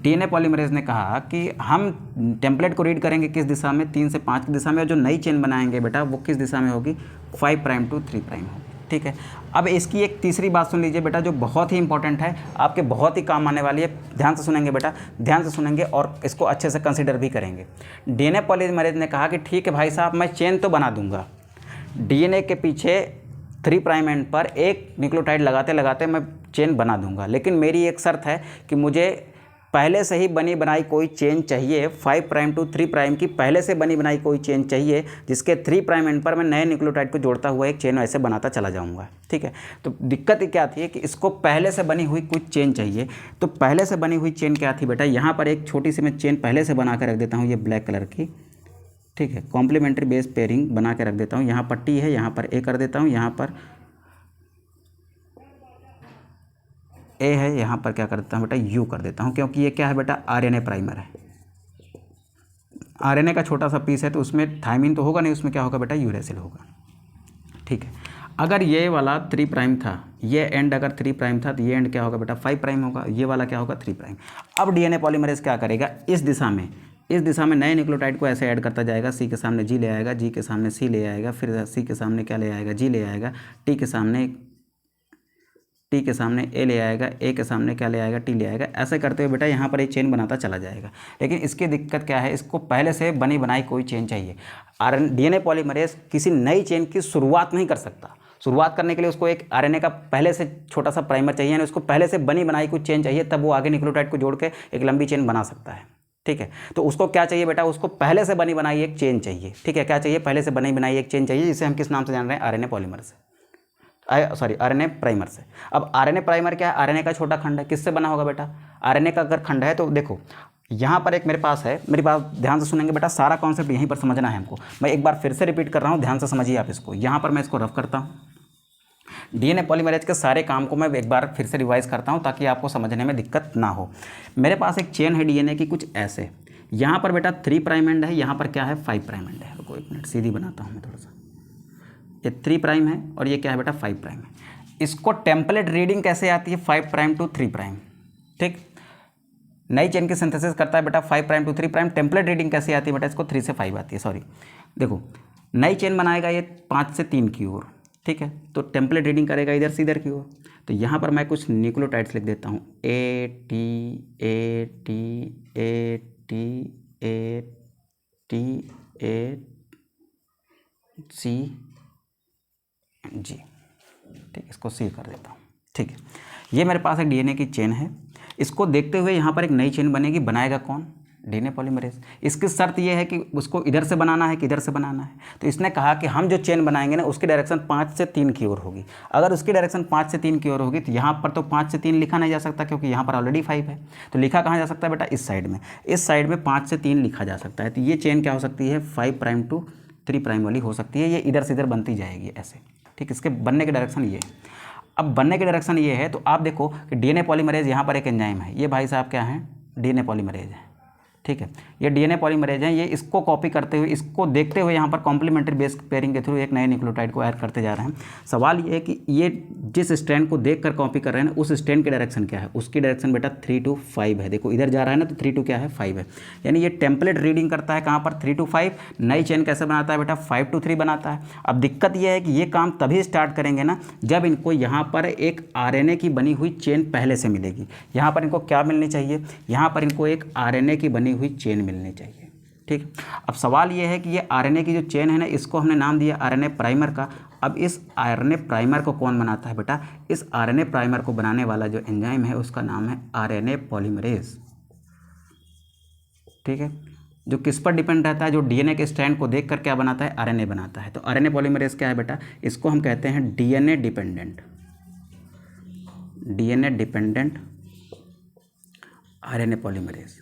डीएनए पॉलीमरेज ने कहा कि हम टेम्पलेट को रीड करेंगे किस दिशा में, 3 से 5 की दिशा में, और जो नई चेन बनाएंगे बेटा वो किस दिशा में होगी, 5' to 3' होगी। ठीक है, अब इसकी एक तीसरी बात सुन लीजिए बेटा, जो बहुत ही इंपॉर्टेंट है, आपके बहुत ही काम आने वाली है। ध्यान से सुनेंगे बेटा, ध्यान से सुनेंगे और इसको अच्छे से कंसिडर भी करेंगे। डीएनए पॉलीमरेज ने कहा कि ठीक है भाई साहब, मैं चेन तो बना दूंगा, डीएनए के पीछे 3' एंड पर एक न्यूक्लियोटाइड लगाते लगाते मैं चेन बना दूंगा, लेकिन मेरी एक शर्त है कि मुझे पहले से ही बनी बनाई कोई चेन चाहिए, 5' to 3' की पहले से बनी बनाई कोई चेन चाहिए, जिसके 3' एंड पर मैं नए न्यूक्लियोटाइड को जोड़ता हुआ एक चेन ऐसे बनाता चला जाऊंगा। ठीक है, तो दिक्कत क्या थी कि इसको पहले से बनी हुई कुछ चेन चाहिए। तो पहले से बनी हुई चेन क्या थी बेटा, यहाँ पर एक छोटी सी मैं चेन पहले से बना कर रख देता हूँ, ये ब्लैक कलर की। ठीक है, कॉम्प्लीमेंट्री बेस पेयरिंग बना के रख देता हूँ। यहाँ पर टी है, यहाँ पर ए कर देता हूँ, यहाँ पर ए है, यहाँ पर क्या कर देता हूँ बेटा, यू कर देता हूँ, क्योंकि ये क्या है बेटा, आरएनए प्राइमर है। आरएनए का छोटा सा पीस है तो उसमें थायमिन तो होगा नहीं, उसमें क्या होगा बेटा, यूरेसिल होगा। ठीक है, अगर ये वाला 3 प्राइम था, ये एंड अगर 3 प्राइम था तो ये एंड क्या होगा बेटा, 5 प्राइम होगा, ये वाला क्या होगा 3 प्राइम। अब डीएनए पॉलीमरेज क्या करेगा, इस दिशा में नए न्यूक्लियोटाइड को ऐसे ऐड करता जाएगा। सी के सामने जी ले आएगा, जी के सामने सी ले आएगा, फिर सी के सामने क्या ले आएगा, जी ले आएगा, टी के सामने ए ले आएगा, ए के सामने क्या ले आएगा, टी ले आएगा। ऐसे करते हुए बेटा यहाँ पर एक चेन बनाता चला जाएगा। लेकिन इसकी दिक्कत क्या है, इसको पहले से बनी बनाई कोई चेन चाहिए। डीएनए पॉलीमरेज किसी नई चेन की शुरुआत नहीं कर सकता। शुरुआत करने के लिए उसको एक आरएनए का पहले से छोटा सा प्राइमर चाहिए, यानी उसको पहले से बनी बनाई कुछ चेन चाहिए, तब वो आगे न्यूक्लियोटाइड को जोड़ के एक लंबी चेन बना सकता है। ठीक है, तो उसको क्या चाहिए बेटा, उसको पहले से बनी बनाई एक चेन चाहिए। ठीक है, क्या चाहिए, पहले से बनी बनाई एक चेन चाहिए, जिसे हम किस नाम से जान रहे हैं, आरएनए पॉलीमर से, आरएनए प्राइमर से। अब आरएनए प्राइमर क्या है, आरएनए का छोटा खंड है। किससे बना होगा बेटा, आरएनए का अगर खंड है तो देखो यहाँ पर एक मेरे पास है, मेरी बात ध्यान से सुनेंगे बेटा, सारा कॉन्सेप्ट यहीं पर समझना है हमको। मैं एक बार फिर से रिपीट कर रहा हूँ, ध्यान से समझिए आप इसको। यहाँ पर मैं इसको रफ करता हूँ, डीएनए पॉलीमरेज के सारे काम को मैं एक बार फिर से रिवाइज करता हूँ ताकि आपको समझने में दिक्कत ना हो। मेरे पास एक चेन है डीएनए की कुछ ऐसे, यहाँ पर बेटा 3 प्राइम एंड है, यहाँ पर क्या है 5 प्राइम एंड है। रुको एक मिनट, सीधी बनाता हूँ मैं थोड़ा सा। ये 3 प्राइम है और ये क्या है बेटा 5 प्राइम है। इसको टेम्पलेट रीडिंग कैसे आती है, 5 प्राइम टू 3 प्राइम। ठीक, नई चेन की सिंथेसिस करता है बेटा 5 prime to 3 prime. Template reading कैसे आती है बेटा, इसको 3 से 5 आती है, सॉरी। देखो नई चेन बनाएगा ये 5 से 3 की ओर। ठीक है, तो टेम्पलेट रीडिंग करेगा इधर से इधर की ओर। तो यहाँ पर मैं कुछ न्यूक्लियोटाइड्स लिख देता हूँ, A T A T A T A T A C G. ठीक, इसको सी कर देता हूँ। ठीक है, ये मेरे पास एक डीएनए की चेन है। इसको देखते हुए यहाँ पर एक नई चेन बनेगी, बनाएगा कौन, डीएनए पॉलीमरेज। इसकी शर्त ये है कि उसको इधर से बनाना है कि इधर से बनाना है। तो इसने कहा कि हम जो चेन बनाएंगे ना उसकी डायरेक्शन 5 से 3 की ओर होगी। अगर उसकी डायरेक्शन 5 से 3 की ओर होगी तो यहाँ पर तो 5 से 3 लिखा नहीं जा सकता, क्योंकि यहाँ पर ऑलरेडी 5 है। तो लिखा कहाँ जा सकता है बेटा, इस साइड में। इस साइड में 5 से 3 लिखा जा सकता है। तो ये चेन क्या हो सकती है, 5 प्राइम टू 3 प्राइम वाली हो सकती है। ये इधर से इधर बनती जाएगी ऐसे। ठीक, इसके बनने की डायरेक्शन ये है। अब बनने की डायरेक्शन ये है, तो आप देखो कि डीएनए पॉलीमरेज यहाँ पर एक एंजाइम है, ये भाई साहब क्या है, डीएनए पॉलीमरेज है। ठीक है, ये डीएनए पॉलीमरेज है। ये इसको कॉपी करते हुए, इसको देखते हुए यहाँ पर कॉम्प्लीमेंट्री बेस पेयरिंग के थ्रू एक नए न्यूक्लियोटाइड को ऐड करते जा रहे हैं। सवाल ये है कि ये जिस स्ट्रैंड को देखकर कॉपी कर रहे हैं उस स्ट्रैंड की डायरेक्शन क्या है, उसकी डायरेक्शन बेटा 3 to 5 है। देखो इधर जा रहा है ना, तो 3 to क्या है 5 है। यानी ये टेम्पलेट रीडिंग करता है कहाँ पर, 3 to 5। नई चेन कैसे बनाता है बेटा, 5 to 3 बनाता है। अब दिक्कत यह है कि ये काम तभी स्टार्ट करेंगे ना जब इनको यहाँ पर एक आरएनए की बनी हुई चेन पहले से मिलेगी। यहाँ पर इनको क्या मिलनी चाहिए, यहाँ पर इनको एक आरएनए की बनी हुई चेन मिलनी चाहिए। ठीक, अब सवाल ये है कि ये आरएनए की जो चेन है ना, इसको हमने नाम दिया आरएनए प्राइमर का। अब इस आरएनए प्राइमर को कौन बनाता है बेटा, इस आरएनए प्राइमर को बनाने वाला जो एंजाइम है उसका नाम है आरएनए पॉलीमरेज। ठीक है, जो किस पर डिपेंड रहता है, जो डीएनए के स्ट्रैंड को देखकर क्या बनाता है, आरएनए बनाता है। तो आरएनए पॉलीमरेज क्या है बेटा, इसको हम कहते हैं DNA dependent, DNA dependent RNA polymerase.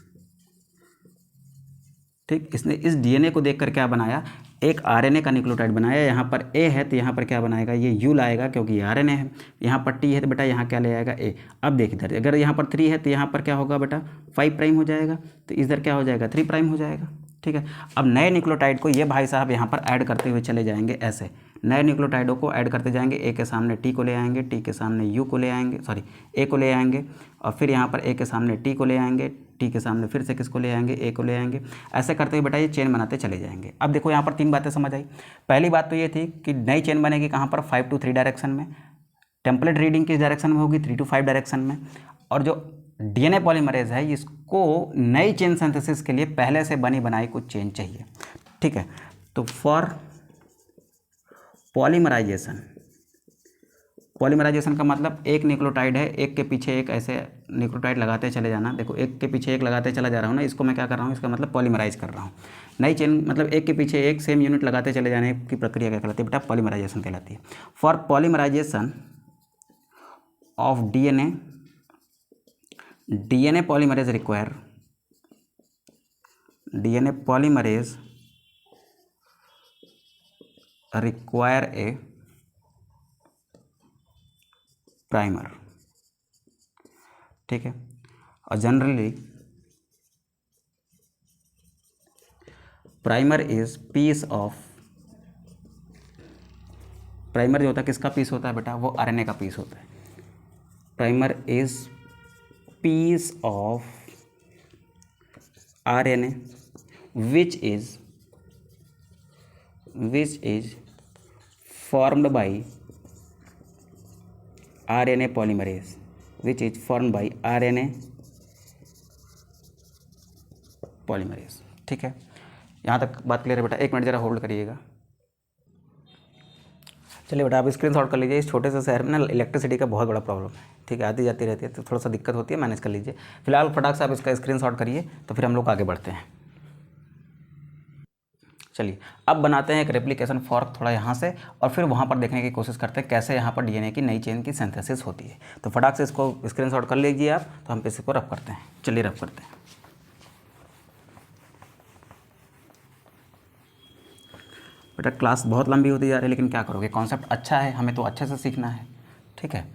ठीक, इसने इस डीएनए को देखकर क्या बनाया, एक आरएनए का न्यूक्लियोटाइड बनाया। यहाँ पर ए है तो यहाँ पर क्या बनाएगा, ये यू लाएगा क्योंकि ये आरएनए है। यहाँ पर टी है तो बेटा यहाँ क्या ले आएगा, ए। अब देख इधर, अगर यहाँ पर 3 है तो यहाँ पर क्या होगा बेटा 5 प्राइम हो जाएगा, तो इधर क्या हो जाएगा 3 प्राइम हो जाएगा। ठीक है, अब नए न्यूक्लियोटाइड को ये भाई साहब यहाँ पर ऐड करते हुए चले जाएंगे। ऐसे नए न्यूक्लियोटाइडों को ऐड करते जाएंगे। ए के सामने टी को ले आएंगे, टी के सामने यू को ले आएंगे, सॉरी ए को ले आएंगे, और फिर यहाँ पर ए के सामने टी को ले आएंगे, टी के सामने फिर से किसको ले आएंगे, ए को ले आएंगे। ऐसे करते हुए बेटा ये चेन बनाते चले जाएंगे। अब देखो यहाँ पर 3 बातें समझ आई। पहली बात तो ये थी कि नई चेन बनेगी कहाँ पर, 5 to 3 डायरेक्शन में। टेम्पलेट रीडिंग किस डायरेक्शन में होगी, 3 to 5 डायरेक्शन में। और जो डीएनए पॉलीमरेज है इसको नई चेन सिंथेसिस के लिए पहले से बनी बनाई कुछ चेन चाहिए। ठीक है, तो फॉर पॉलीमराइजेशन, पॉलीमराइजेशन का मतलब एक न्यूक्लियोटाइड है, एक के पीछे एक ऐसे न्यूक्लियोटाइड लगाते चले जाना। देखो एक के पीछे एक लगाते चला जा रहा हूँ ना, इसको मैं क्या कर रहा हूँ, इसका मतलब पॉलीमराइज कर रहा हूँ। नई चेन मतलब एक के पीछे एक सेम यूनिट लगाते चले जाने की प्रक्रिया क्या कहलाती है बेटा, पॉलीमराइजेशन कहलाती है। For polymerisation of DNA, DNA polymerase require, DNA polymerase require a primer. ठीक है, और generally primer is piece of, primer जो होता है किसका पीस होता है बेटा, वो आरएनए का पीस होता है। Primer is piece of RNA which is formed by RNA polymerase, which is formed by RNA polymerase। ठीक है, यहाँ तक बात क्लियर है बेटा। एक मिनट ज़रा होल्ड करिएगा। चलिए बेटा आप स्क्रीनशॉट कर लीजिए। इस छोटे से शहर में ना इलेक्ट्रिसिटी का बहुत बड़ा प्रॉब्लम है, ठीक है, आती जाती रहती है तो थोड़ा सा दिक्कत होती है, मैनेज कर लीजिए। फिलहाल फटाक से आप इसका स्क्रीनशॉट करिए तो फिर हम लोग आगे बढ़ते हैं। चलिए अब बनाते हैं एक रेप्लिकेशन फॉर्क थोड़ा यहाँ से, और फिर वहाँ पर देखने की कोशिश करते हैं कैसे यहाँ पर डीएनए की नई चेन की सिंथेसिस होती है। तो फटाक से इसको स्क्रीनशॉट कर लीजिए आप, तो हम इसको रब करते हैं। चलिए रब करते हैं। बेटा क्लास बहुत लंबी होती जा रही है, लेकिन क्या करोगे, कॉन्सेप्ट अच्छा है, हमें तो अच्छे से सीखना है, ठीक है।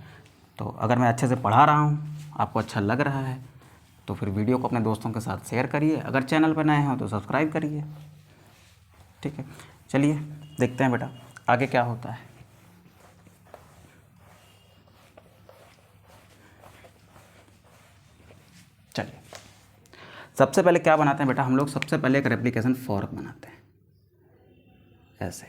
तो अगर मैं अच्छे से पढ़ा रहा हूँ, आपको अच्छा लग रहा है, तो फिर वीडियो को अपने दोस्तों के साथ शेयर करिए। अगर चैनल पर नए हो तो सब्सक्राइब करिए, ठीक है। चलिए देखते हैं बेटा आगे क्या होता है। चलिए सबसे पहले क्या बनाते हैं बेटा, हम लोग सबसे पहले एक रेप्लिकेशन फॉर्क बनाते हैं ऐसे।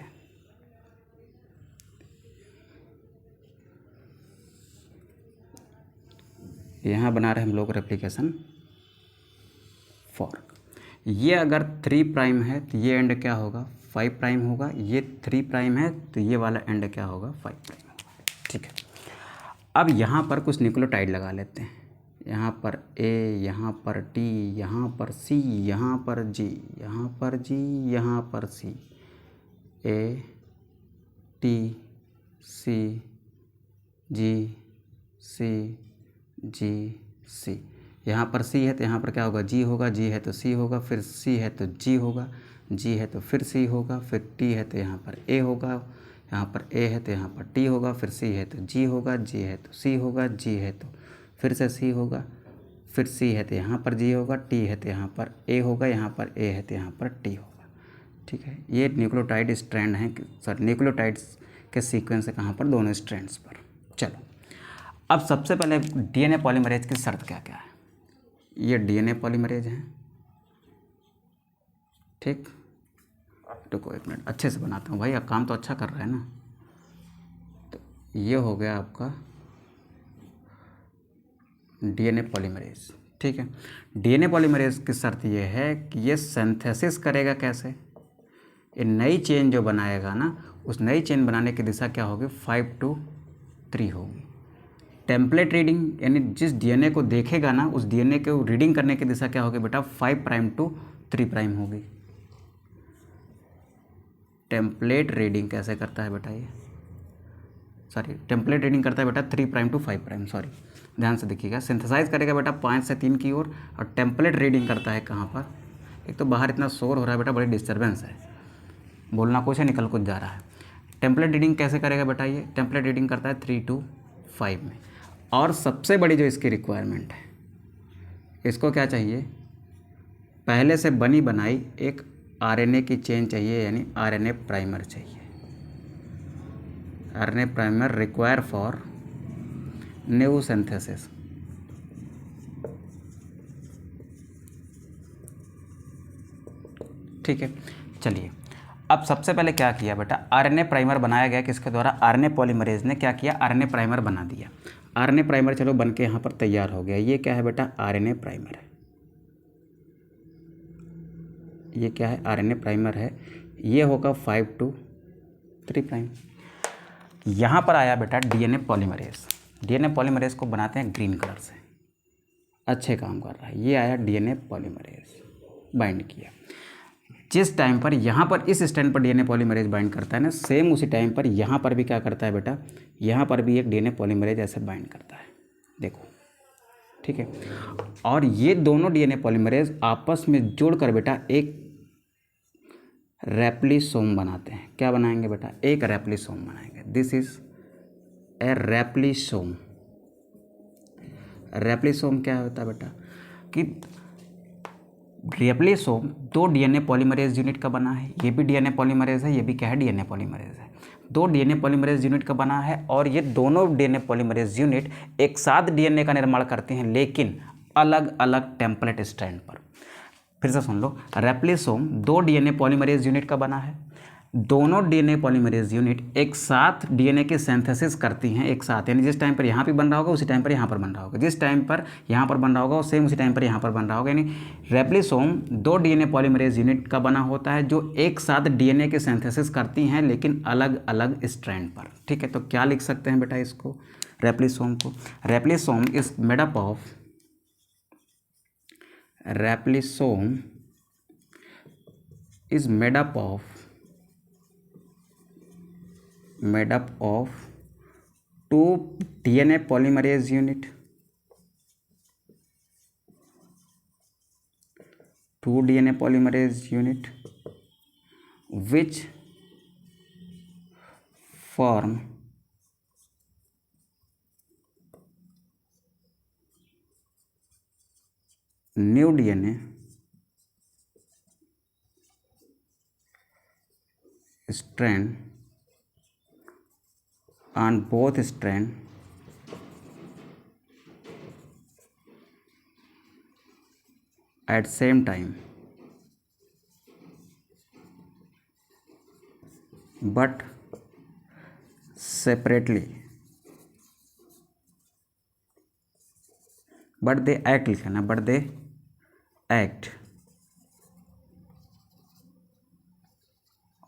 यहाँ बना रहे हम लोग रेप्लिकेशन फॉर्क। ये अगर 3 प्राइम है तो ये एंड क्या होगा, 5 प्राइम होगा। ये 3 प्राइम है तो ये वाला एंड क्या होगा, 5 प्राइम होगा, ठीक है। अब यहाँ पर कुछ न्यूक्लियोटाइड लगा लेते हैं। यहाँ पर ए, यहाँ पर टी, यहाँ पर सी, यहाँ पर जी, यहाँ पर जी, यहाँ पर सी, ए टी सी जी सी जी सी। यहाँ पर सी है तो यहाँ पर क्या होगा, जी होगा, जी है तो सी होगा, फिर सी है तो जी होगा, जी है तो फिर सी होगा, फिर टी है तो यहाँ पर ए होगा, यहाँ पर ए है तो यहाँ पर टी होगा, फिर सी है तो जी होगा, जी है तो सी होगा, जी है तो फिर से सी होगा, फिर सी है तो यहाँ पर जी होगा, टी है तो यहाँ पर ए होगा, यहाँ पर ए है तो यहाँ पर टी होगा, ठीक है। ये न्यूक्लियोटाइड स्ट्रैंड हैं, सॉरी न्यूक्लियोटाइड्स के सीक्वेंस है कहाँ पर, दोनों स्ट्रैंड्स पर। चलो अब सबसे पहले डीएनए पॉलीमरेज की शर्त क्या क्या है। ये डीएनए पॉलीमरेज है, ठीक। देखो एक मिनट अच्छे से बनाता हूँ भाई, आप काम तो अच्छा कर रहे हैं ना। तो ये हो गया आपका डीएनए पॉलीमरेज, ठीक है। डीएनए पॉलीमरेज की शर्त ये है कि ये सिंथेसिस करेगा कैसे, ये नई चेन जो बनाएगा ना, उस नई चेन बनाने की दिशा क्या होगी, 5 to 3 होगी। टेम्पलेट रीडिंग यानी जिस डीएनए को देखेगा ना, उस डीएनए को रीडिंग करने की दिशा क्या होगी बेटा, 5 प्राइम to 3 प्राइम होगी। टेम्पलेट रीडिंग कैसे करता है बेटा, ये सॉरी टेम्पलेट रीडिंग करता है बेटा 3 प्राइम to 5 प्राइम, सॉरी ध्यान से देखिएगा। सिंथेसाइज करेगा बेटा 5 से 3 की ओर, और टेम्पलेट रीडिंग करता है कहाँ पर, एक तो बाहर इतना शोर हो रहा है बेटा, बड़ी डिस्टर्बेंस है, बोलना कुछ है निकल कुछ जा रहा है। टेम्पलेट रीडिंग कैसे करेगा बेटा, ये टेम्पलेट रीडिंग करता है 3 to 5 में। और सबसे बड़ी जो इसकी रिक्वायरमेंट है, इसको क्या चाहिए, पहले से बनी बनाई एक आरएनए की चेन चाहिए, यानी आरएनए प्राइमर चाहिए। RNA primer require for new synthesis. ठीक है, चलिए अब सबसे पहले क्या किया बेटा, आरएनए प्राइमर बनाया गया किसके द्वारा, आरएनए पॉलीमरेज ने क्या किया, आरएनए प्राइमर बना दिया। आरएनए प्राइमर चलो बन के यहाँ पर तैयार हो गया। ये क्या है बेटा, आरएनए प्राइमर है। ये क्या है, आरएनए प्राइमर है। ये होगा 5 to 3 प्राइम। यहाँ पर आया बेटा डीएनए पॉलीमरेज। डीएनए पॉलीमरेज को बनाते हैं ग्रीन कलर से, अच्छे काम कर रहा है। ये आया डीएनए पॉलीमरेज, बाइंड किया। जिस टाइम पर यहाँ पर इस स्टैंड पर डीएनए पॉलीमरेज बाइंड करता है ना, सेम उसी टाइम पर यहाँ पर भी क्या करता है बेटा, यहाँ पर भी एक डीएनए पॉलीमरेज ऐसे बाइंड करता है, देखो, ठीक है। और ये दोनों डीएनए पॉलीमरेज आपस में जोड़कर बेटा एक रेप्लिसोम बनाते हैं। क्या बनाएंगे बेटा, एक रेप्लिसोम बनाएंगे। This is a रेप्लिसोम। रेप्लिसोम क्या होता है बेटा, कि रेप्लिसोम 2 डीएनए पॉलीमरेज यूनिट का बना है, ये भी डीएनए पॉलीमरेज है, ये भी क्या है डीएनए पॉलीमरेज है। 2 डीएनए पॉलीमरेज यूनिट का बना है और ये दोनों डीएनए पॉलीमरेज यूनिट एक साथ डीएनए का निर्माण करते हैं लेकिन अलग अलग टेम्पलेट स्ट्रैंड पर। फिर से सुन लो, रेप्लिसोम 2 डीएनए पॉलीमरेज यूनिट का बना है, दोनों डीएनए पॉलीमरेज यूनिट एक साथ डीएनए की सिंथेसिस करती हैं एक साथ, यानी जिस टाइम पर यहाँ पे बन रहा होगा उसी टाइम पर यहाँ पर बन रहा होगा, जिस टाइम पर यहाँ पर बन रहा होगा सेम उसी टाइम पर यहाँ पर बन रहा होगा। यानी रेप्लिसोम 2 डीएनए पॉलीमरेज यूनिट का बना होता है जो एक साथ डीएनए की सिंथेसिस करती हैं लेकिन अलग अलग स्ट्रैंड पर। ठीक है, तो क्या लिख सकते हैं बेटा इसको, रेप्लिसोम को, replisome is made up of, रेप्लिसोम is made up of 2 DNA polymerase unit, 2 DNA polymerase unit which form new DNA strand on both strand at same time but separately, but they act लिखना, but they act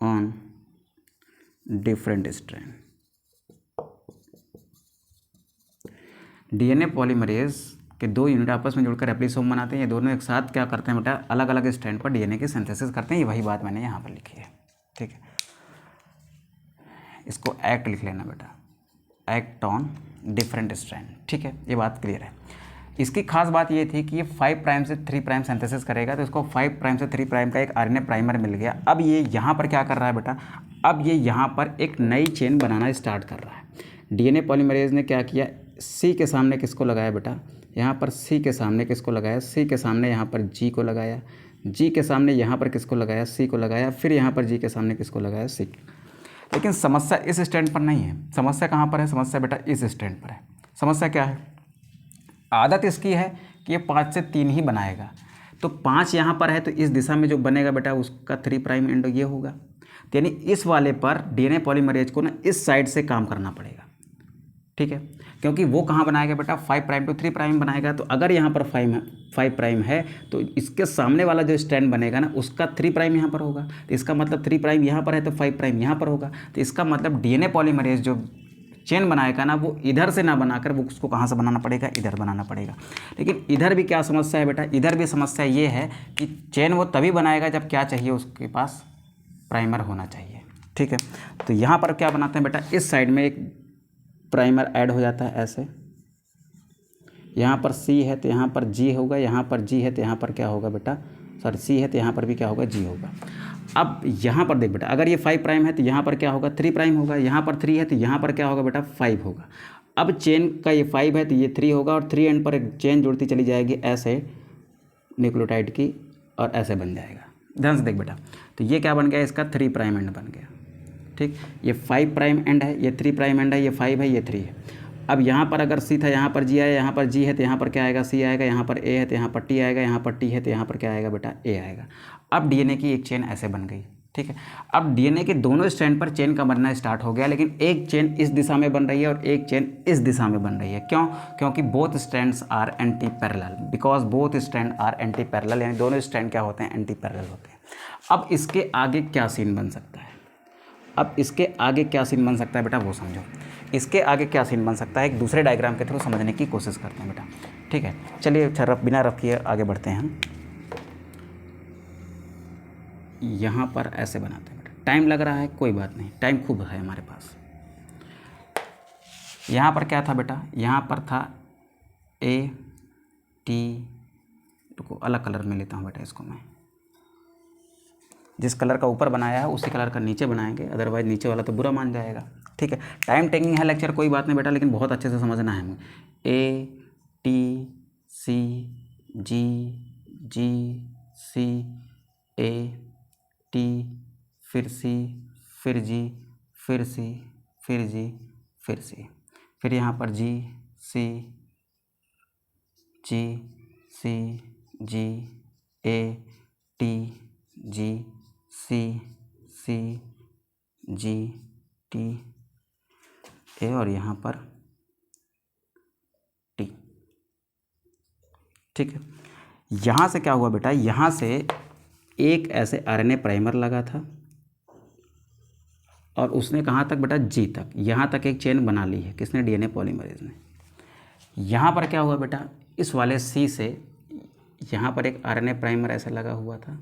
on different strand. DNA polymerase के 2 unit आपस में जुड़कर रेप्लिसोम बनाते हैं, ये दोनों एक साथ क्या करते हैं बेटा, अलग अलग स्ट्रैंड पर डीएनए की सिंथेसिस करते हैं, ये वही बात मैंने यहाँ पर लिखी है। ठीक है, इसको एक्ट लिख लेना बेटा, एक्ट ऑन डिफरेंट स्ट्रैंड। ठीक है, ये बात क्लियर है। इसकी खास बात ये थी कि ये 5 प्राइम से 3 प्राइम सिंथेसिस करेगा, तो इसको 5 प्राइम से 3 प्राइम का एक आरएनए प्राइमर मिल गया। अब ये यहाँ पर क्या कर रहा है बेटा, अब ये यहाँ पर एक नई चेन बनाना स्टार्ट कर रहा है। डीएनए पॉलीमरेज ने क्या किया, सी के सामने किसको लगाया बेटा, यहाँ पर सी के सामने किसको लगाया, सी के सामने यहाँ पर जी को लगाया, जी के सामने यहाँ पर किसको लगाया, सी को लगाया, फिर यहाँ पर जी के सामने किसको लगाया, सी। लेकिन समस्या इस स्टैंड पर नहीं है, समस्या कहाँ पर है, समस्या बेटा इस स्टैंड पर है। समस्या क्या है, आदत इसकी है कि ये 5 से 3 ही बनाएगा, तो 5 यहाँ पर है तो इस दिशा में जो बनेगा बेटा उसका 3 प्राइम एंड ये होगा। तो यानी इस वाले पर डीएनए पॉलीमरेज को ना इस साइड से काम करना पड़ेगा। ठीक है, क्योंकि वो कहाँ बनाएगा बेटा, 5 प्राइम टू 3 प्राइम बनाएगा। तो अगर यहाँ पर 5 प्राइम है तो इसके सामने वाला जो स्ट्रैंड बनेगा ना उसका 3 प्राइम यहाँ पर होगा, तो इसका मतलब 3 प्राइम यहाँ पर है तो 5 प्राइम यहाँ पर होगा। तो इसका मतलब डीएनए पॉलीमरेज जो चेन बनाएगा ना वो इधर से ना बनाकर वो उसको कहाँ से बनाना पड़ेगा, इधर बनाना पड़ेगा। लेकिन इधर भी क्या समस्या है बेटा, इधर भी समस्या ये है कि चेन वो तभी बनाएगा जब क्या चाहिए, उसके पास प्राइमर होना चाहिए। ठीक है, तो यहाँ पर क्या बनाते हैं बेटा, इस साइड में एक प्राइमर ऐड हो जाता है ऐसे, यहाँ पर सी है तो यहाँ पर जी होगा, यहाँ पर जी है तो यहाँ पर क्या होगा बेटा, सॉरी सी है तो यहाँ पर भी क्या होगा, जी होगा। अब यहाँ पर देख बेटा, अगर ये 5 प्राइम है तो यहाँ पर क्या होगा, 3 प्राइम होगा, यहाँ पर 3 है तो यहाँ पर क्या होगा बेटा, 5 होगा। अब चेन का ये 5 है तो ये 3 होगा और 3 एंड पर एक चेन जुड़ती चली जाएगी ऐसे न्यूक्लियोटाइड की और ऐसे बन जाएगा। ध्यान से देख बेटा, तो ये क्या बन गया, इसका 3 प्राइम एंड बन गया। ठीक, ये 5 प्राइम एंड है, ये 3 प्राइम एंड है, ये 5 है, ये 3 है। अब यहाँ पर अगर सी था, यहाँ पर जी आया, यहाँ पर जी है तो यहाँ पर क्या आएगा, सी आएगा, यहाँ पर ए है तो यहाँ पर टी आएगा, यहाँ पर टी है तो यहाँ पर क्या आएगा बेटा, ए आएगा। अब डीएनए की एक चेन ऐसे बन गई। ठीक है, अब डीएनए के दोनों स्ट्रैंड पर चेन का बनना स्टार्ट हो गया, लेकिन एक चेन इस दिशा में बन रही है और एक चेन इस दिशा में बन रही है। क्यों, क्योंकि both strands are antiparallel, because both strand are antiparallel, यानी दोनों स्ट्रैंड क्या होते हैं, एंटी पैरेलल होते हैं। अब इसके आगे क्या सीन बन सकता है, अब इसके आगे क्या सीन बन सकता है बेटा वो समझो। इसके आगे क्या सीन बन सकता है एक दूसरे डायग्राम के थ्रू समझने की कोशिश करते हैं बेटा। ठीक है, चलिए बिना रफ किए आगे बढ़ते हैं हम। यहाँ पर ऐसे बनाते हैं बेटा, टाइम लग रहा है, कोई बात नहीं, टाइम खूब है हमारे पास। यहाँ पर क्या था बेटा, यहाँ पर था ए टी, रुको अलग कलर में लेता हूँ बेटा इसको मैं, जिस कलर का ऊपर बनाया है उसी कलर का नीचे बनाएंगे, अदरवाइज नीचे वाला तो बुरा मान जाएगा। ठीक है, टाइम टेकिंग है लेक्चर, कोई बात नहीं बेटा, लेकिन बहुत अच्छे से समझना है हमें। A T C G G C A T फिर C फिर G फिर C फिर G फिर C, फिर यहाँ पर G C G C G A T G C C G T A और यहाँ पर T। ठीक है, यहाँ से क्या हुआ बेटा, यहाँ से एक ऐसे RNA प्राइमर लगा था और उसने कहाँ तक बेटा, G तक, यहाँ तक एक चेन बना ली है किसने, DNA पॉलीमरेज ने। यहाँ पर क्या हुआ बेटा, इस वाले C से यहाँ पर एक RNA प्राइमर ऐसे लगा हुआ था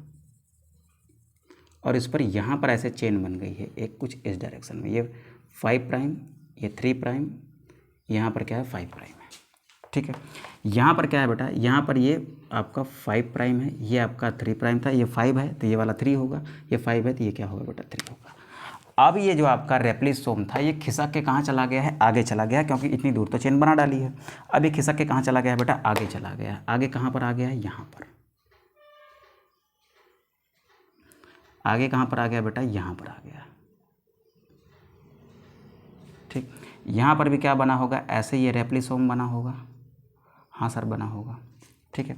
और इस पर यहाँ पर ऐसे चेन बन गई है एक कुछ इस डायरेक्शन में, ये 5 प्राइम, ये 3 प्राइम, यहाँ पर क्या है 5 प्राइम है। ठीक है, यहाँ पर क्या है बेटा, यहाँ पर ये आपका 5 प्राइम है, ये आपका 3 प्राइम था, ये 5 है तो ये वाला 3 होगा, ये 5 है तो ये क्या होगा बेटा 3 होगा। अब ये जो आपका रेप्लिसोम था ये खिसक के कहाँ चला गया है, आगे चला गया, क्योंकि इतनी दूर तो चेन बना डाली है। अब ये खिसक के कहाँ चला गया है बेटा, आगे चला गया। आगे कहाँ पर आ गया है, यहाँ पर। आगे कहाँ पर आ गया बेटा, यहाँ पर आ गया। ठीक, यहाँ पर भी क्या बना होगा, ऐसे ये रेप्लिसोम बना होगा। हाँ सर बना होगा। ठीक है,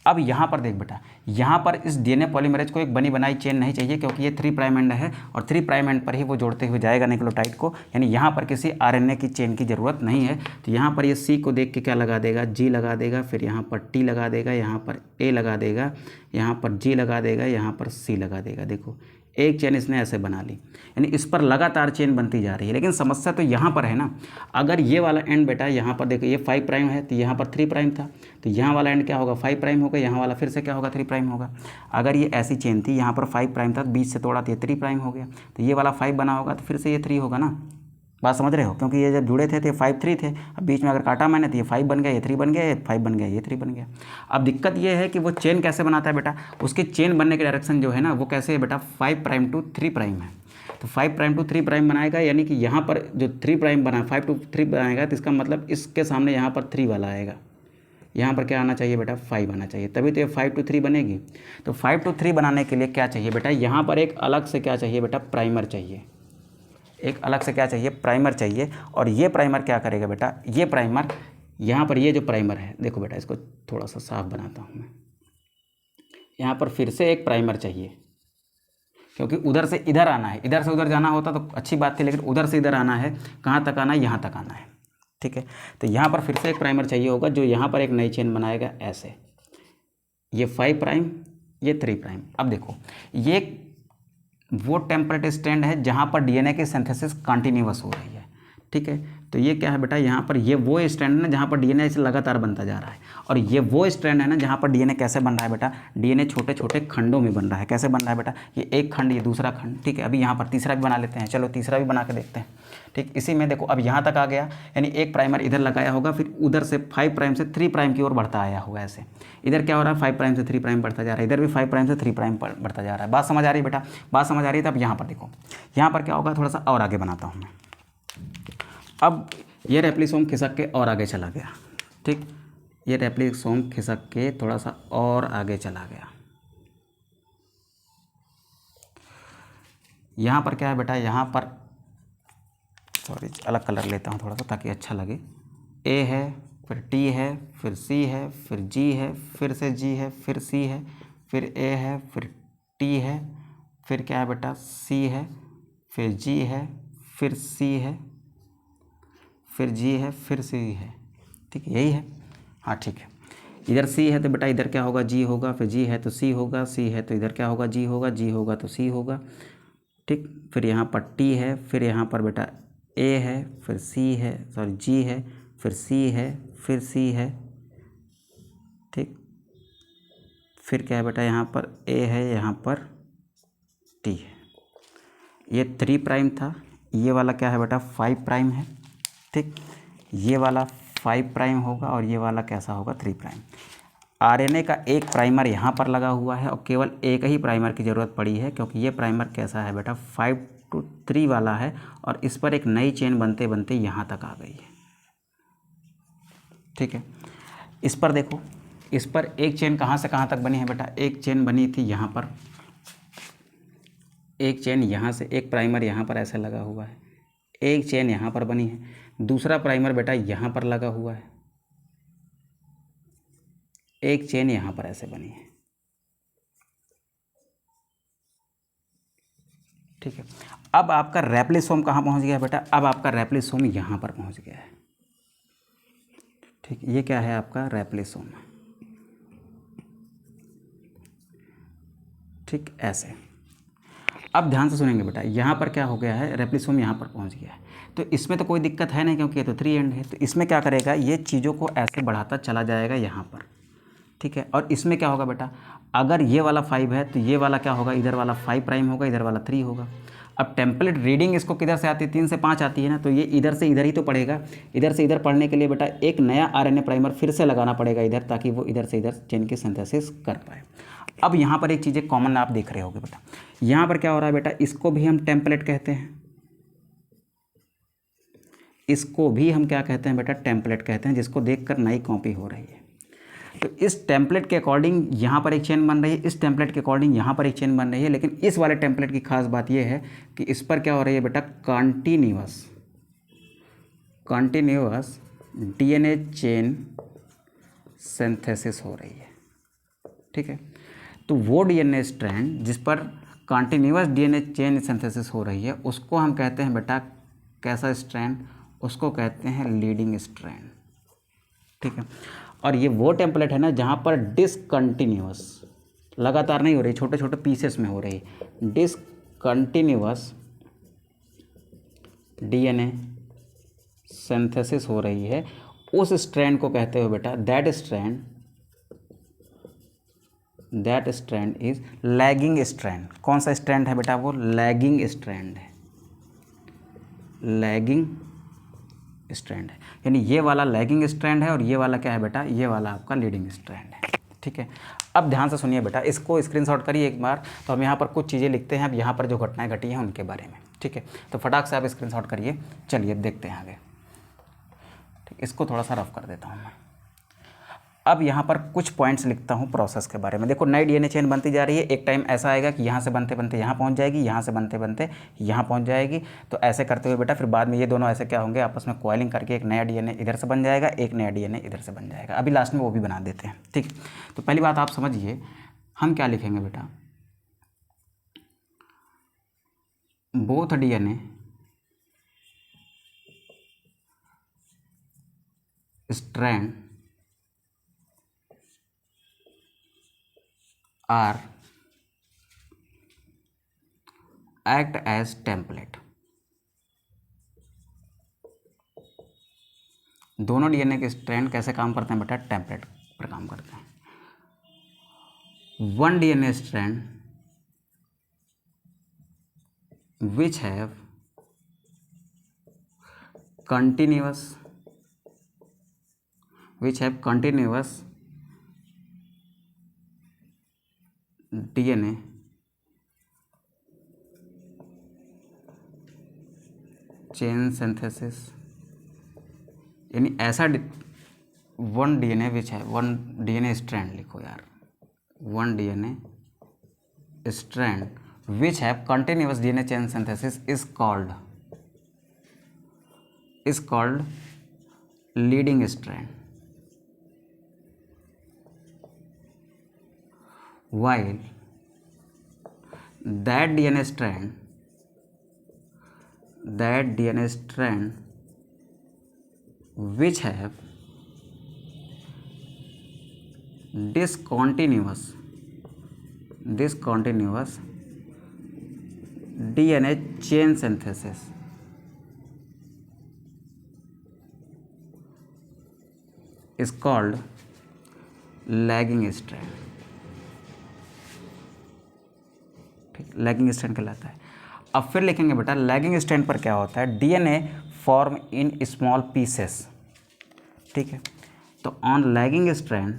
अब यहाँ पर देख बेटा, यहाँ पर इस DNA पॉलीमरेज को एक बनी बनाई चेन नहीं चाहिए, क्योंकि ये 3 प्राइम एंड है और 3 प्राइम एंड पर ही वो जोड़ते हुए जाएगा न्यूक्लियोटाइड को, यानी यहाँ पर किसी RNA की चेन की ज़रूरत नहीं है। तो यहाँ पर ये C को देख के क्या लगा देगा, G लगा देगा, फिर यहाँ पर T लगा देगा, यहाँ पर A लगा देगा, यहाँ पर G लगा देगा, यहाँ पर C लगा देगा। देखो एक चेन इसने ऐसे बना ली, यानी इस पर लगातार चेन बनती जा रही है। लेकिन समस्या तो यहाँ पर है ना, अगर ये वाला एंड बेटा यहाँ पर देखो ये 5 प्राइम है तो यहाँ पर 3 प्राइम था, तो यहाँ वाला एंड क्या होगा 5 प्राइम होगा, यहाँ वाला फिर से क्या होगा 3 प्राइम होगा। अगर ये ऐसी चेन थी, यहाँ पर 5 प्राइम था, बीच से तोड़ा तो ये 3 प्राइम हो गया, तो ये वाला 5 बना होगा तो फिर से ये 3 होगा ना। बात समझ रहे हो, क्योंकि ये जब जुड़े थे तो ये 5 3 थे, अब बीच में अगर काटा मैंने तो ये 5 बन गया, ये 3 बन गया, ये 5 बन गया, ये 3 बन गया। अब दिक्कत ये है कि वो चेन कैसे बनाता है बेटा, उसके चेन बनने की डायरेक्शन जो है ना वो कैसे है बेटा, 5 प्राइम टू 3 प्राइम है। तो 5 प्राइम टू 3 प्राइम बनाएगा, यानी कि यहाँ पर जो 3 प्राइम बना 5 टू 3 बनाएगा, तो इसका मतलब इसके सामने यहाँ पर 3 वाला आएगा, यहाँ पर क्या आना चाहिए बेटा 5 आना चाहिए, तभी तो ये 5 टू 3 बनेगी। तो 5 टू 3 बनाने के लिए क्या चाहिए बेटा, यहाँ पर एक अलग से क्या चाहिए बेटा, प्राइमर चाहिए। एक अलग से क्या चाहिए, प्राइमर चाहिए। और ये प्राइमर क्या करेगा बेटा, ये प्राइमर यहाँ पर ये जो प्राइमर है, देखो बेटा इसको थोड़ा सा साफ बनाता हूँ मैं, यहाँ पर फिर से एक प्राइमर चाहिए, क्योंकि उधर से इधर आना है, इधर से उधर जाना होता तो अच्छी बात थी, लेकिन उधर से इधर आना है, कहाँ तक आना है, यहाँ तक आना है। ठीक है, तो यहाँ पर फिर से एक प्राइमर चाहिए होगा, जो यहाँ पर एक नई चेन बनाएगा ऐसे, ये 5 प्राइम, ये 3 प्राइम। अब देखो ये वो टेम्परेट स्टैंड है जहाँ पर DNA की सिंथेसिस कंटिन्यूअस हो रही है। ठीक है, तो ये क्या है बेटा, यहाँ पर ये वो स्टैंड है ना जहाँ पर DNA से लगातार बनता जा रहा है, और ये वो स्टैंड है ना जहाँ पर DNA कैसे बन रहा है बेटा, DNA छोटे छोटे खंडों में बन रहा है। कैसे बन रहा है बेटा, ये एक खंड, ये दूसरा खंड। ठीक है, अभी यहाँ पर तीसरा भी बना लेते हैं, चलो तीसरा भी बना के देखते हैं। ठीक, इसी में देखो अब यहाँ तक आ गया, यानी एक प्राइमर इधर लगाया होगा, फिर उधर से 5 प्राइम से 3 प्राइम की ओर बढ़ता आया होगा ऐसे। इधर क्या हो रहा है, 5 प्राइम से 3 प्राइम बढ़ता जा रहा है, इधर भी 5 प्राइम से 3 प्राइम बढ़ता जा रहा है। बात समझ आ रही है बेटा, बात समझ आ रही है। तो अब यहाँ पर देखो, यहाँ पर क्या होगा, थोड़ा सा और आगे बनाता हूँ मैं। अब ये रेप्लिसोम खिसक के और आगे चला गया। ठीक, ये रेप्लिसोम खिसक के थोड़ा सा और आगे चला गया। यहाँ पर क्या है बेटा, यहाँ पर सॉरी अलग कलर लेता हूँ थोड़ा सा ताकि अच्छा लगे। ए है, फिर T है, फिर C है, फिर G है, फिर से G है, फिर C है, फिर A है, फिर T है, फिर क्या है बेटा C है, फिर G है, फिर C है, फिर G है, फिर C है। ठीक है, यही है। हाँ ठीक है, इधर C है तो बेटा इधर क्या होगा, G होगा, फिर G है तो C होगा, C है तो इधर क्या होगा, G होगा, G होगा तो C होगा। ठीक, फिर यहाँ पर T है, फिर यहाँ पर बेटा A है, फिर C है, सॉरी G है, फिर C है, फिर C है। ठीक, फिर क्या है बेटा, यहाँ पर A है, यहाँ पर T है। ये 3 प्राइम था, ये वाला क्या है बेटा 5 प्राइम है। ठीक, ये वाला 5 प्राइम होगा और ये वाला कैसा होगा 3 प्राइम। RNA का एक प्राइमर यहाँ पर लगा हुआ है और केवल एक ही प्राइमर की ज़रूरत पड़ी है, क्योंकि ये प्राइमर कैसा है बेटा 5 टू 3 वाला है और इस पर एक नई चेन बनते बनते यहाँ तक आ गई है। ठीक है, इस पर देखो इस पर एक चेन कहाँ से कहाँ तक बनी है बेटा, एक चेन बनी थी यहाँ पर, एक चेन यहाँ से, एक प्राइमर यहाँ पर ऐसे लगा हुआ है, एक चेन यहाँ पर बनी है, दूसरा प्राइमर बेटा यहाँ पर लगा हुआ है, एक चेन यहाँ पर ऐसे बनी है। ठीक है, अब आपका रेप्लिसोम कहाँ पहुँच गया बेटा, अब आपका रेप्लिसोम यहाँ पर पहुँच गया है। ठीक, ये क्या है आपका रेप्लिसोम। ठीक, ऐसे। अब ध्यान से सुनेंगे बेटा, यहाँ पर क्या हो गया है, रेप्लिसोम यहाँ पर पहुँच गया है, तो इसमें तो कोई दिक्कत है नहीं क्योंकि ये तो 3 एंड है। तो इसमें क्या करेगा, ये चीज़ों को ऐसे बढ़ाता चला जाएगा यहाँ पर। ठीक है, और इसमें क्या होगा बेटा, अगर ये वाला 5 है तो ये वाला क्या होगा, इधर वाला 5 प्राइम होगा, इधर वाला 3 होगा। अब टेम्पलेट रीडिंग इसको किधर से आती है, 3 से 5 आती है ना, तो ये इधर से इधर ही तो पढ़ेगा। इधर से इधर पढ़ने के लिए बेटा एक नया RNA प्राइमर फिर से लगाना पड़ेगा इधर, ताकि वो इधर से इधर चेन की सिंथेसिस कर पाए। अब यहाँ पर एक चीज़ें कॉमन आप देख रहे होगे बेटा, यहाँ पर क्या हो रहा है बेटा, इसको भी हम टेम्पलेट कहते हैं, इसको भी हम क्या कहते हैं बेटा, टेम्पलेट कहते हैं, जिसको देखकर नई कॉपी हो रही है। तो इस टेम्पलेट के अकॉर्डिंग यहाँ पर एक चेन बन रही है, इस टेम्पलेट के अकॉर्डिंग यहाँ पर एक चेन बन रही है, लेकिन इस वाले टेम्पलेट की खास बात यह है कि इस पर क्या हो रही है बेटा, कॉन्टिन्यूअस DNA चेन सिंथेसिस हो रही है। ठीक है, तो वो DNA स्ट्रैंड जिस पर कॉन्टिन्यूअस DNA चेन सिंथेसिस हो रही है उसको हम कहते हैं बेटा कैसा स्ट्रैंड, उसको कहते हैं लीडिंग स्ट्रैंड। ठीक है, और ये वो टेम्पलेट है ना जहाँ पर डिसकंटिन्यूअस, लगातार नहीं हो रही, छोटे छोटे पीसेस में हो रही, डिसकंटिन्यूअस DNA सिंथेसिस हो रही है, उस स्ट्रैंड को कहते हो बेटा, that strand is lagging strand. कौन सा स्ट्रैंड है बेटा, वो लैगिंग स्ट्रैंड है, लैगिंग स्ट्रैंड है, यानी ये वाला लैगिंग स्ट्रैंड है और ये वाला क्या है बेटा, ये वाला आपका लीडिंग स्ट्रैंड है। ठीक है, अब ध्यान से सुनिए बेटा, इसको स्क्रीनशॉट करिए एक बार। तो हम यहाँ पर कुछ चीज़ें लिखते हैं अब यहाँ पर जो घटनाएं घटी हैं उनके बारे में। ठीक है, तो फटाक से आप स्क्रीनशॉट करिए। चलिए देखते हैं आगे। ठीक, इसको थोड़ा सा रफ कर देता हूँ मैं। अब यहाँ पर कुछ पॉइंट्स लिखता हूँ प्रोसेस के बारे में। देखो, नई DNA चेन बनती जा रही है, एक टाइम ऐसा आएगा कि यहाँ से बनते बनते यहाँ पहुँच जाएगी, यहाँ से बनते बनते यहाँ पहुँच जाएगी। तो ऐसे करते हुए बेटा फिर बाद में ये दोनों ऐसे क्या होंगे, आपस में कॉइलिंग करके एक नया DNA इधर से बन जाएगा, एक नया DNA इधर से बन जाएगा। अभी लास्ट में वो भी बना देते हैं। ठीक, तो पहली बात आप समझिए, हम क्या लिखेंगे बेटा, both DNA strand are act as template. दोनों DNA के स्ट्रैंड कैसे काम करते हैं बेटा, टेम्पलेट पर काम करते हैं। One DNA strand which have continuous DNA chain synthesis, यानी ऐसा वन DNA विच है, वन DNA स्ट्रैंड लिखो यार, one DNA strand which have continuous DNA chain synthesis is called leading strand, while that DNA strand which have discontinuous DNA chain synthesis is called lagging strand। ठीक, lagging strand कहलाता है। अब फिर लिखेंगे बेटा, lagging strand पर क्या होता है, DNA form in small pieces. ठीक है, तो on lagging strand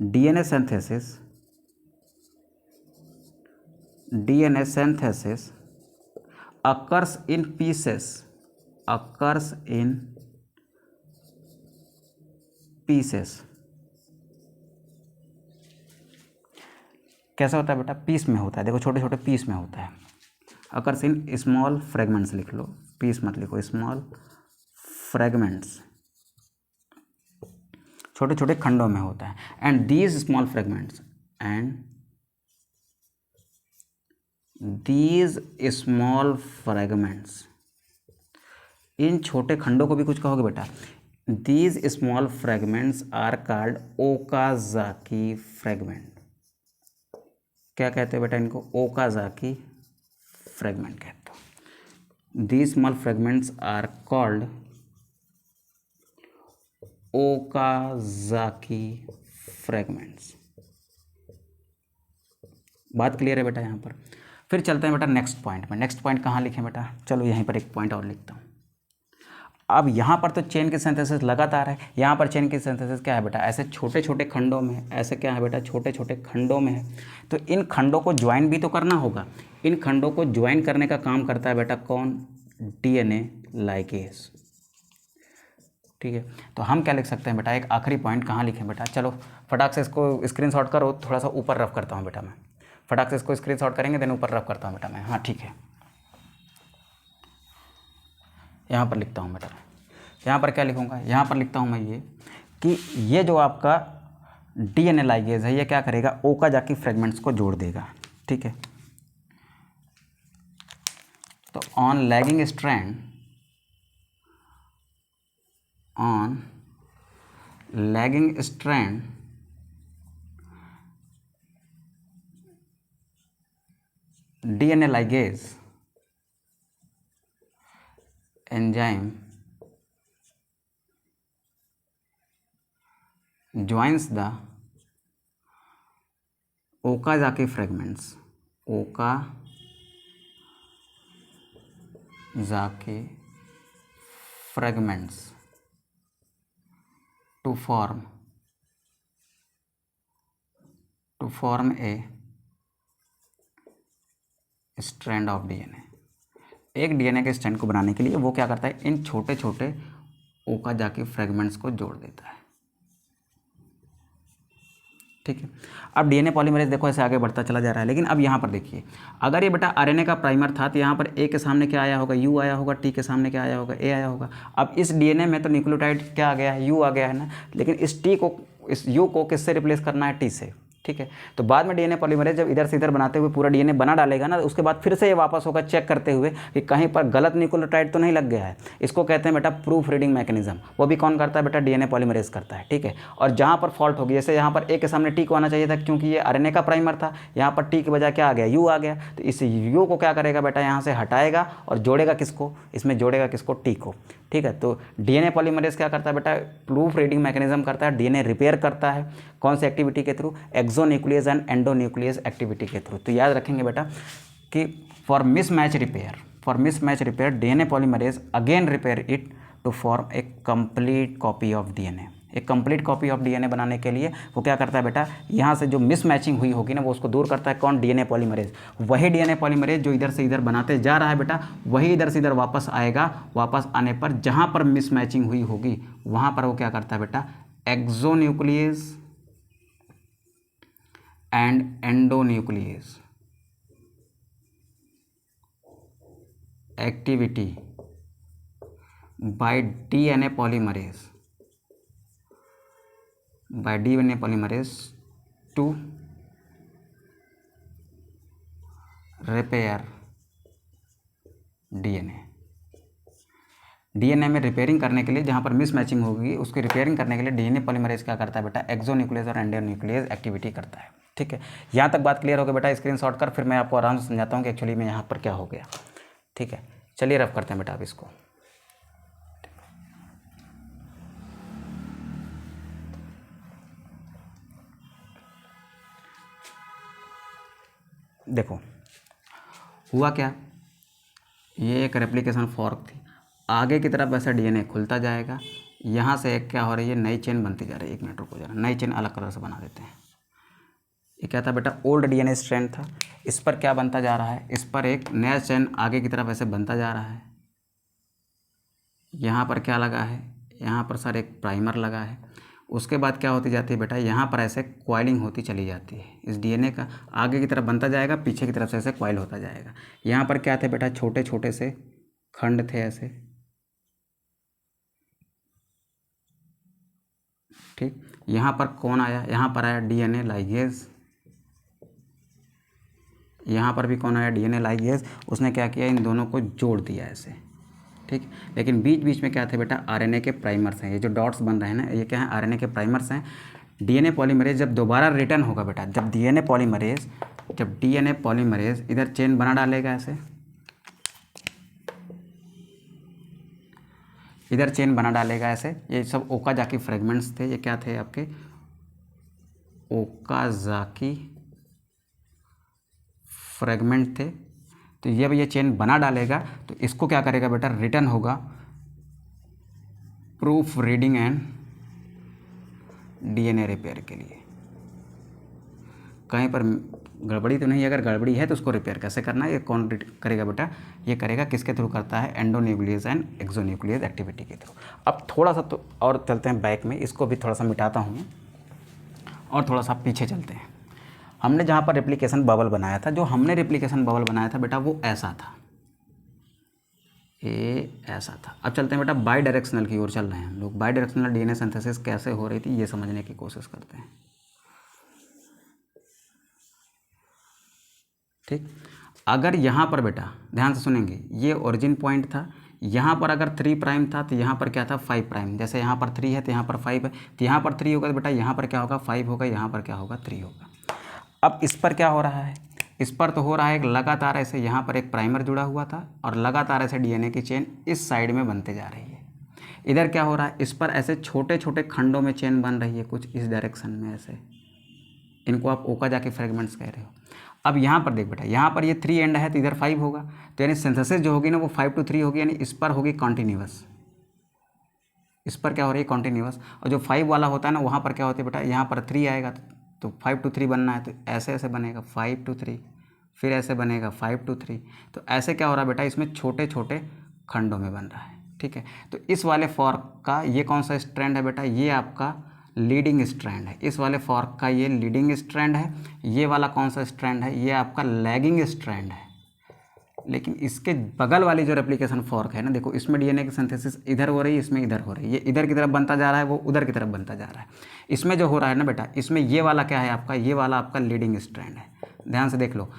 DNA synthesis occurs in pieces occurs in pieces. कैसा होता है बेटा? पीस में होता है, देखो छोटे छोटे पीस में होता है। अकर्स इन स्मॉल फ्रेगमेंट्स लिख लो, पीस मत लिखो, स्मॉल फ्रेगमेंट्स, छोटे छोटे खंडों में होता है। And these small fragments, and these small fragments, इन छोटे खंडों को भी कुछ कहोगे बेटा। These small fragments are called Okazaki fragment. क्या कहते हैं बेटा इनको? ओकाजाकी फ्रेगमेंट कहते हैं। These small fragments are called Okazaki fragments. बात क्लियर है बेटा यहाँ पर? फिर चलते हैं बेटा नेक्स्ट पॉइंट में। नेक्स्ट पॉइंट कहाँ लिखें बेटा? चलो यहीं पर एक पॉइंट और लिखता हूँ। अब यहाँ पर तो चेन की सिंथेसिस लगातार है, यहाँ पर चेन की सिंथेसिस क्या है बेटा? ऐसे छोटे छोटे खंडों में, ऐसे क्या है बेटा? छोटे छोटे खंडों में है। तो इन खंडों को ज्वाइन भी तो करना होगा। इन खंडों को ज्वाइन करने का काम करता है बेटा कौन? DNA ligase. ठीक है, तो हम क्या लिख सकते हैं बेटा? एक आखिरी पॉइंट कहाँ लिखें बेटा? चलो फटाक से इसको स्क्रीनशॉट करो, थोड़ा सा ऊपर रफ करता हूँ बेटा मैं। फटाक से इसको स्क्रीनशॉट करेंगे, देन ऊपर रफ करता हूँ बेटा मैं। हाँ ठीक है, यहाँ पर लिखता हूँ बेटा। यहाँ पर क्या लिखूँगा? यहाँ पर लिखता हूँ मैं ये कि ये जो आपका डीएनए लाइगेज है, ये क्या करेगा? ओकाजाकी फ्रेगमेंट्स को जोड़ देगा। ठीक है, तो on lagging strand, on lagging strand DNA ligase enzyme joins the Okazaki fragments, Okazaki fragments to form a strand of DNA। एक डीएनए के स्ट्रैंड को बनाने के लिए वो क्या करता है? इन छोटे छोटे ओकाजाकी फ्रेगमेंट्स को जोड़ देता है। ठीक है, अब डीएनए पॉलीमरेज देखो ऐसे आगे बढ़ता चला जा रहा है। लेकिन अब यहाँ पर देखिए, अगर ये बेटा आरएनए का प्राइमर था तो यहाँ पर ए के सामने क्या आया होगा? यू आया होगा। टी के सामने क्या आया होगा? ए आया होगा। अब इस डीएनए में तो न्यूक्लियोटाइड क्या आ गया है? यू आ गया है ना। लेकिन इस यू को किससे रिप्लेस करना है? टी से। ठीक है, तो बाद में डीएनए पॉलीमरेज जब इधर से इधर बनाते हुए पूरा डीएनए बना डालेगा ना, उसके बाद फिर से ये वापस होगा चेक करते हुए कि कहीं पर गलत न्यूक्लियोटाइड तो नहीं लग गया है। इसको कहते हैं बेटा प्रूफ रीडिंग मैकेनिज्म। वो भी कौन करता है बेटा? डीएनए पॉलीमरेज करता है। ठीक है, और जहाँ पर फॉल्ट होगी, जैसे यहाँ पर ए के सामने टी को आना चाहिए था, क्योंकि ये आरएनए का प्राइमर था, यहाँ पर टी की बजाय क्या आ गया? यू आ गया। तो इस यू को क्या करेगा बेटा? यहाँ से हटाएगा और जोड़ेगा किसको? इसमें जोड़ेगा किसको? टी को। ठीक है, तो डीएनए पॉलीमरेज क्या करता है बेटा? प्रूफ रीडिंग मैकेनिज्म करता है, डीएनए रिपेयर करता है। कौन सी एक्टिविटी के through? Exonuclease and endonuclease activity के थ्रू। तो याद रखेंगे बेटा कि for mismatch repair DNA polymerase again repair it to form a complete copy of DNA. एक कंप्लीट कॉपी ऑफ डीएनए बनाने के लिए वो क्या करता है बेटा? यहाँ से जो मिसमैचिंग हुई होगी ना, वो उसको दूर करता है। कौन? DNA polymerase. वही डीएनए पॉलीमरेज जो इधर से इधर बनाते जा रहा है बेटा, वही इधर से इधर वापस आएगा। वापस आने पर जहाँ पर मिसमैचिंग हुई होगी वहाँ पर वो क्या करता है बेटा? Exonuclease and endonuclease activity by DNA polymerase to repair DNA। DNA में रिपेयरिंग करने के लिए जहाँ पर मिसमैचिंग होगी उसकी रिपेयरिंग करने के लिए डीएनए पॉलीमरेज क्या करता है बेटा? एक्सोन्यूक्लियस और एंडोन्यूक्लियस एक्टिविटी करता है। ठीक है, यहाँ तक बात क्लियर हो गई बेटा? स्क्रीनशॉट कर, फिर मैं आपको आराम से समझाता हूँ कि एक्चुअली में यहाँ पर क्या हो गया। ठीक है, चलिए रफ करते हैं बेटा अब इसको। देखो हुआ क्या, ये एक रेप्लिकेशन फॉर्क थी, आगे की तरफ ऐसा डीएनए खुलता जाएगा। यहाँ से एक क्या हो रही है? नई चेन बनती जा रही है। 1 मिनट रुको जरा, नई चेन अलग कलर से बना देते हैं। ये क्या था बेटा? ओल्ड डीएनए स्ट्रैंड था। इस पर क्या बनता जा रहा है? इस पर एक नया चेन आगे की तरफ ऐसे बनता जा रहा है। यहाँ पर क्या लगा है, यहाँ पर सर एक प्राइमर लगा है। उसके बाद क्या होती जाती है बेटा, यहाँ पर ऐसे कॉइलिंग होती चली जाती है। इस डीएनए का आगे की तरफ बनता जाएगा, पीछे की तरफ से ऐसे कॉइल होता जाएगा। यहाँ पर क्या थे बेटा, छोटे छोटे से खंड थे ऐसे, ठीक। यहाँ पर कौन आया, यहाँ पर आया डीएनए लाइगेज। यहाँ पर भी कौन आया, डीएनए लाइगेज। उसने क्या किया, इन दोनों को जोड़ दिया ऐसे, ठीक। लेकिन बीच बीच में क्या थे बेटा, आरएनए के प्राइमर्स हैं। ये जो डॉट्स बन रहे हैं ना, ये क्या है, आरएनए के प्राइमर्स हैं। डीएनए पॉलीमरेज जब दोबारा रिटर्न होगा बेटा, जब डीएनए पॉलीमरेज इधर चेन बना डालेगा ऐसे, इधर चेन बना डालेगा ऐसे। ये सब ओकाजाकी फ्रेगमेंट्स थे। ये क्या थे आपके, ओकाजाकी फ्रेगमेंट थे। तो जब ये चेन बना डालेगा तो इसको क्या करेगा बेटा, रिटर्न होगा proof reading and DNA repair के लिए। कहीं पर गड़बड़ी तो नहीं, अगर गड़बड़ी है तो उसको रिपेयर कैसे करना है, ये कौन करेगा बेटा, ये करेगा किसके थ्रू करता है, एंडोन्यूक्लियस एंड एक्सोन्यूक्लियस एक्टिविटी के थ्रू। अब थोड़ा सा तो और चलते हैं बैक में, इसको भी थोड़ा सा मिटाता हूँ और थोड़ा सा पीछे चलते हैं। हमने जहाँ पर रेप्लिकेशन बबल बनाया था, जो हमने रेप्लिकेशन बबल बनाया था बेटा, वो ऐसा था, ये ऐसा था। अब चलते हैं बेटा बाई डायरेक्शनल की ओर चल रहे हैं हम लोग। बाई डायरेक्शनल डीएनए सिंथेसिस कैसे हो रही थी ये समझने की कोशिश करते हैं, ठीक। अगर यहाँ पर बेटा ध्यान से सुनेंगे, ये ओरिजिन पॉइंट था। यहाँ पर अगर 3 प्राइम था तो यहाँ पर क्या था, 5 प्राइम। जैसे यहाँ पर 3 है तो यहाँ पर 5 है, तो यहाँ पर 3 होगा तो बेटा यहाँ पर क्या होगा, 5 होगा, यहाँ पर क्या होगा, 3 होगा। अब इस पर क्या हो रहा है, इस पर तो हो रहा है एक लगातार ऐसे, यहाँ पर एक प्राइमर जुड़ा हुआ था और लगातार ऐसे डीएनए की चेन इस साइड में बनते जा रही है। इधर क्या हो रहा है, इस पर ऐसे छोटे छोटे खंडों में चेन बन रही है, कुछ इस डायरेक्शन में ऐसे। इनको आप ओकाजाकी फ्रेगमेंट्स कह रहे हो। अब यहाँ पर देख बेटा, यहाँ पर ये 3 एंड है तो इधर 5 होगा, तो यानी सिंथेसिस जो होगी ना वो 5 to 3 होगी, यानी इस पर होगी कॉन्टिन्यूअस। इस पर क्या हो रही है, कॉन्टिन्यूअस। और जो 5 वाला होता है ना, वहाँ पर क्या होता है बेटा, यहाँ पर 3 आएगा तो 5 to 3 बनना है, तो ऐसे ऐसे बनेगा 5 to 3, फिर ऐसे बनेगा 5 to 3। तो ऐसे क्या हो रहा है बेटा, इसमें छोटे छोटे खंडों में बन रहा है, ठीक है। तो इस वाले फॉर्क का ये कौन सा स्ट्रैंड है बेटा, ये आपका लीडिंग स्ट्रैंड है। इस वाले फॉर्क का ये लीडिंग स्ट्रैंड है। ये वाला कौन सा स्ट्रैंड है, ये आपका लैगिंग स्ट्रैंड है। लेकिन इसके बगल वाली जो रेप्लिकेशन फॉर्क है ना, देखो इसमें डीएनए की सिंथेसिस इधर हो रही है, इसमें इधर हो रही है। ये इधर की तरफ बनता जा रहा है, वो उधर की तरफ बनता जा रहा है। इसमें जो हो रहा है ना बेटा, इसमें ये वाला क्या है आपका, ये वाला आपका लीडिंग स्ट्रैंड है। ध्यान से देख लो,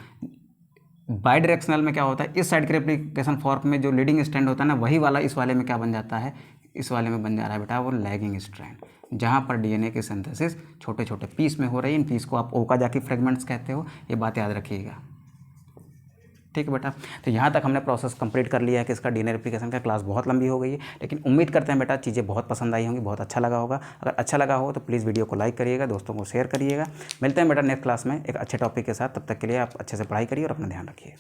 बाई डायरेक्शनल में क्या होता है, इस साइड के रेप्लिकेशन फॉर्क में जो लीडिंग स्ट्रैंड होता है ना, वही वाला इस वाले में क्या बन जाता है, इस वाले में बन जा रहा है बेटा वो लैगिंग स्ट्रैंड, जहाँ पर डीएनए की सिंथेसिस छोटे छोटे पीस में हो रही है। इन पीस को आप ओकाजाकी फ्रेगमेंट्स कहते हो, ये बात याद रखिएगा, ठीक है बेटा। तो यहाँ तक हमने प्रोसेस कंप्लीट कर लिया है कि इसका डीएनए रेप्लिकेशन का। क्लास बहुत लंबी हो गई है, लेकिन उम्मीद करते हैं बेटा चीज़ें बहुत पसंद आई होंगी, बहुत अच्छा लगा होगा। अगर अच्छा लगा हो तो प्लीज़ वीडियो को लाइक करिएगा, दोस्तों को शेयर करिएगा। मिलते हैं बेटा नेक्स्ट क्लास में एक अच्छे टॉपिक के साथ। तब तक के लिए आप अच्छे से पढ़ाई करिए और अपना ध्यान रखिए।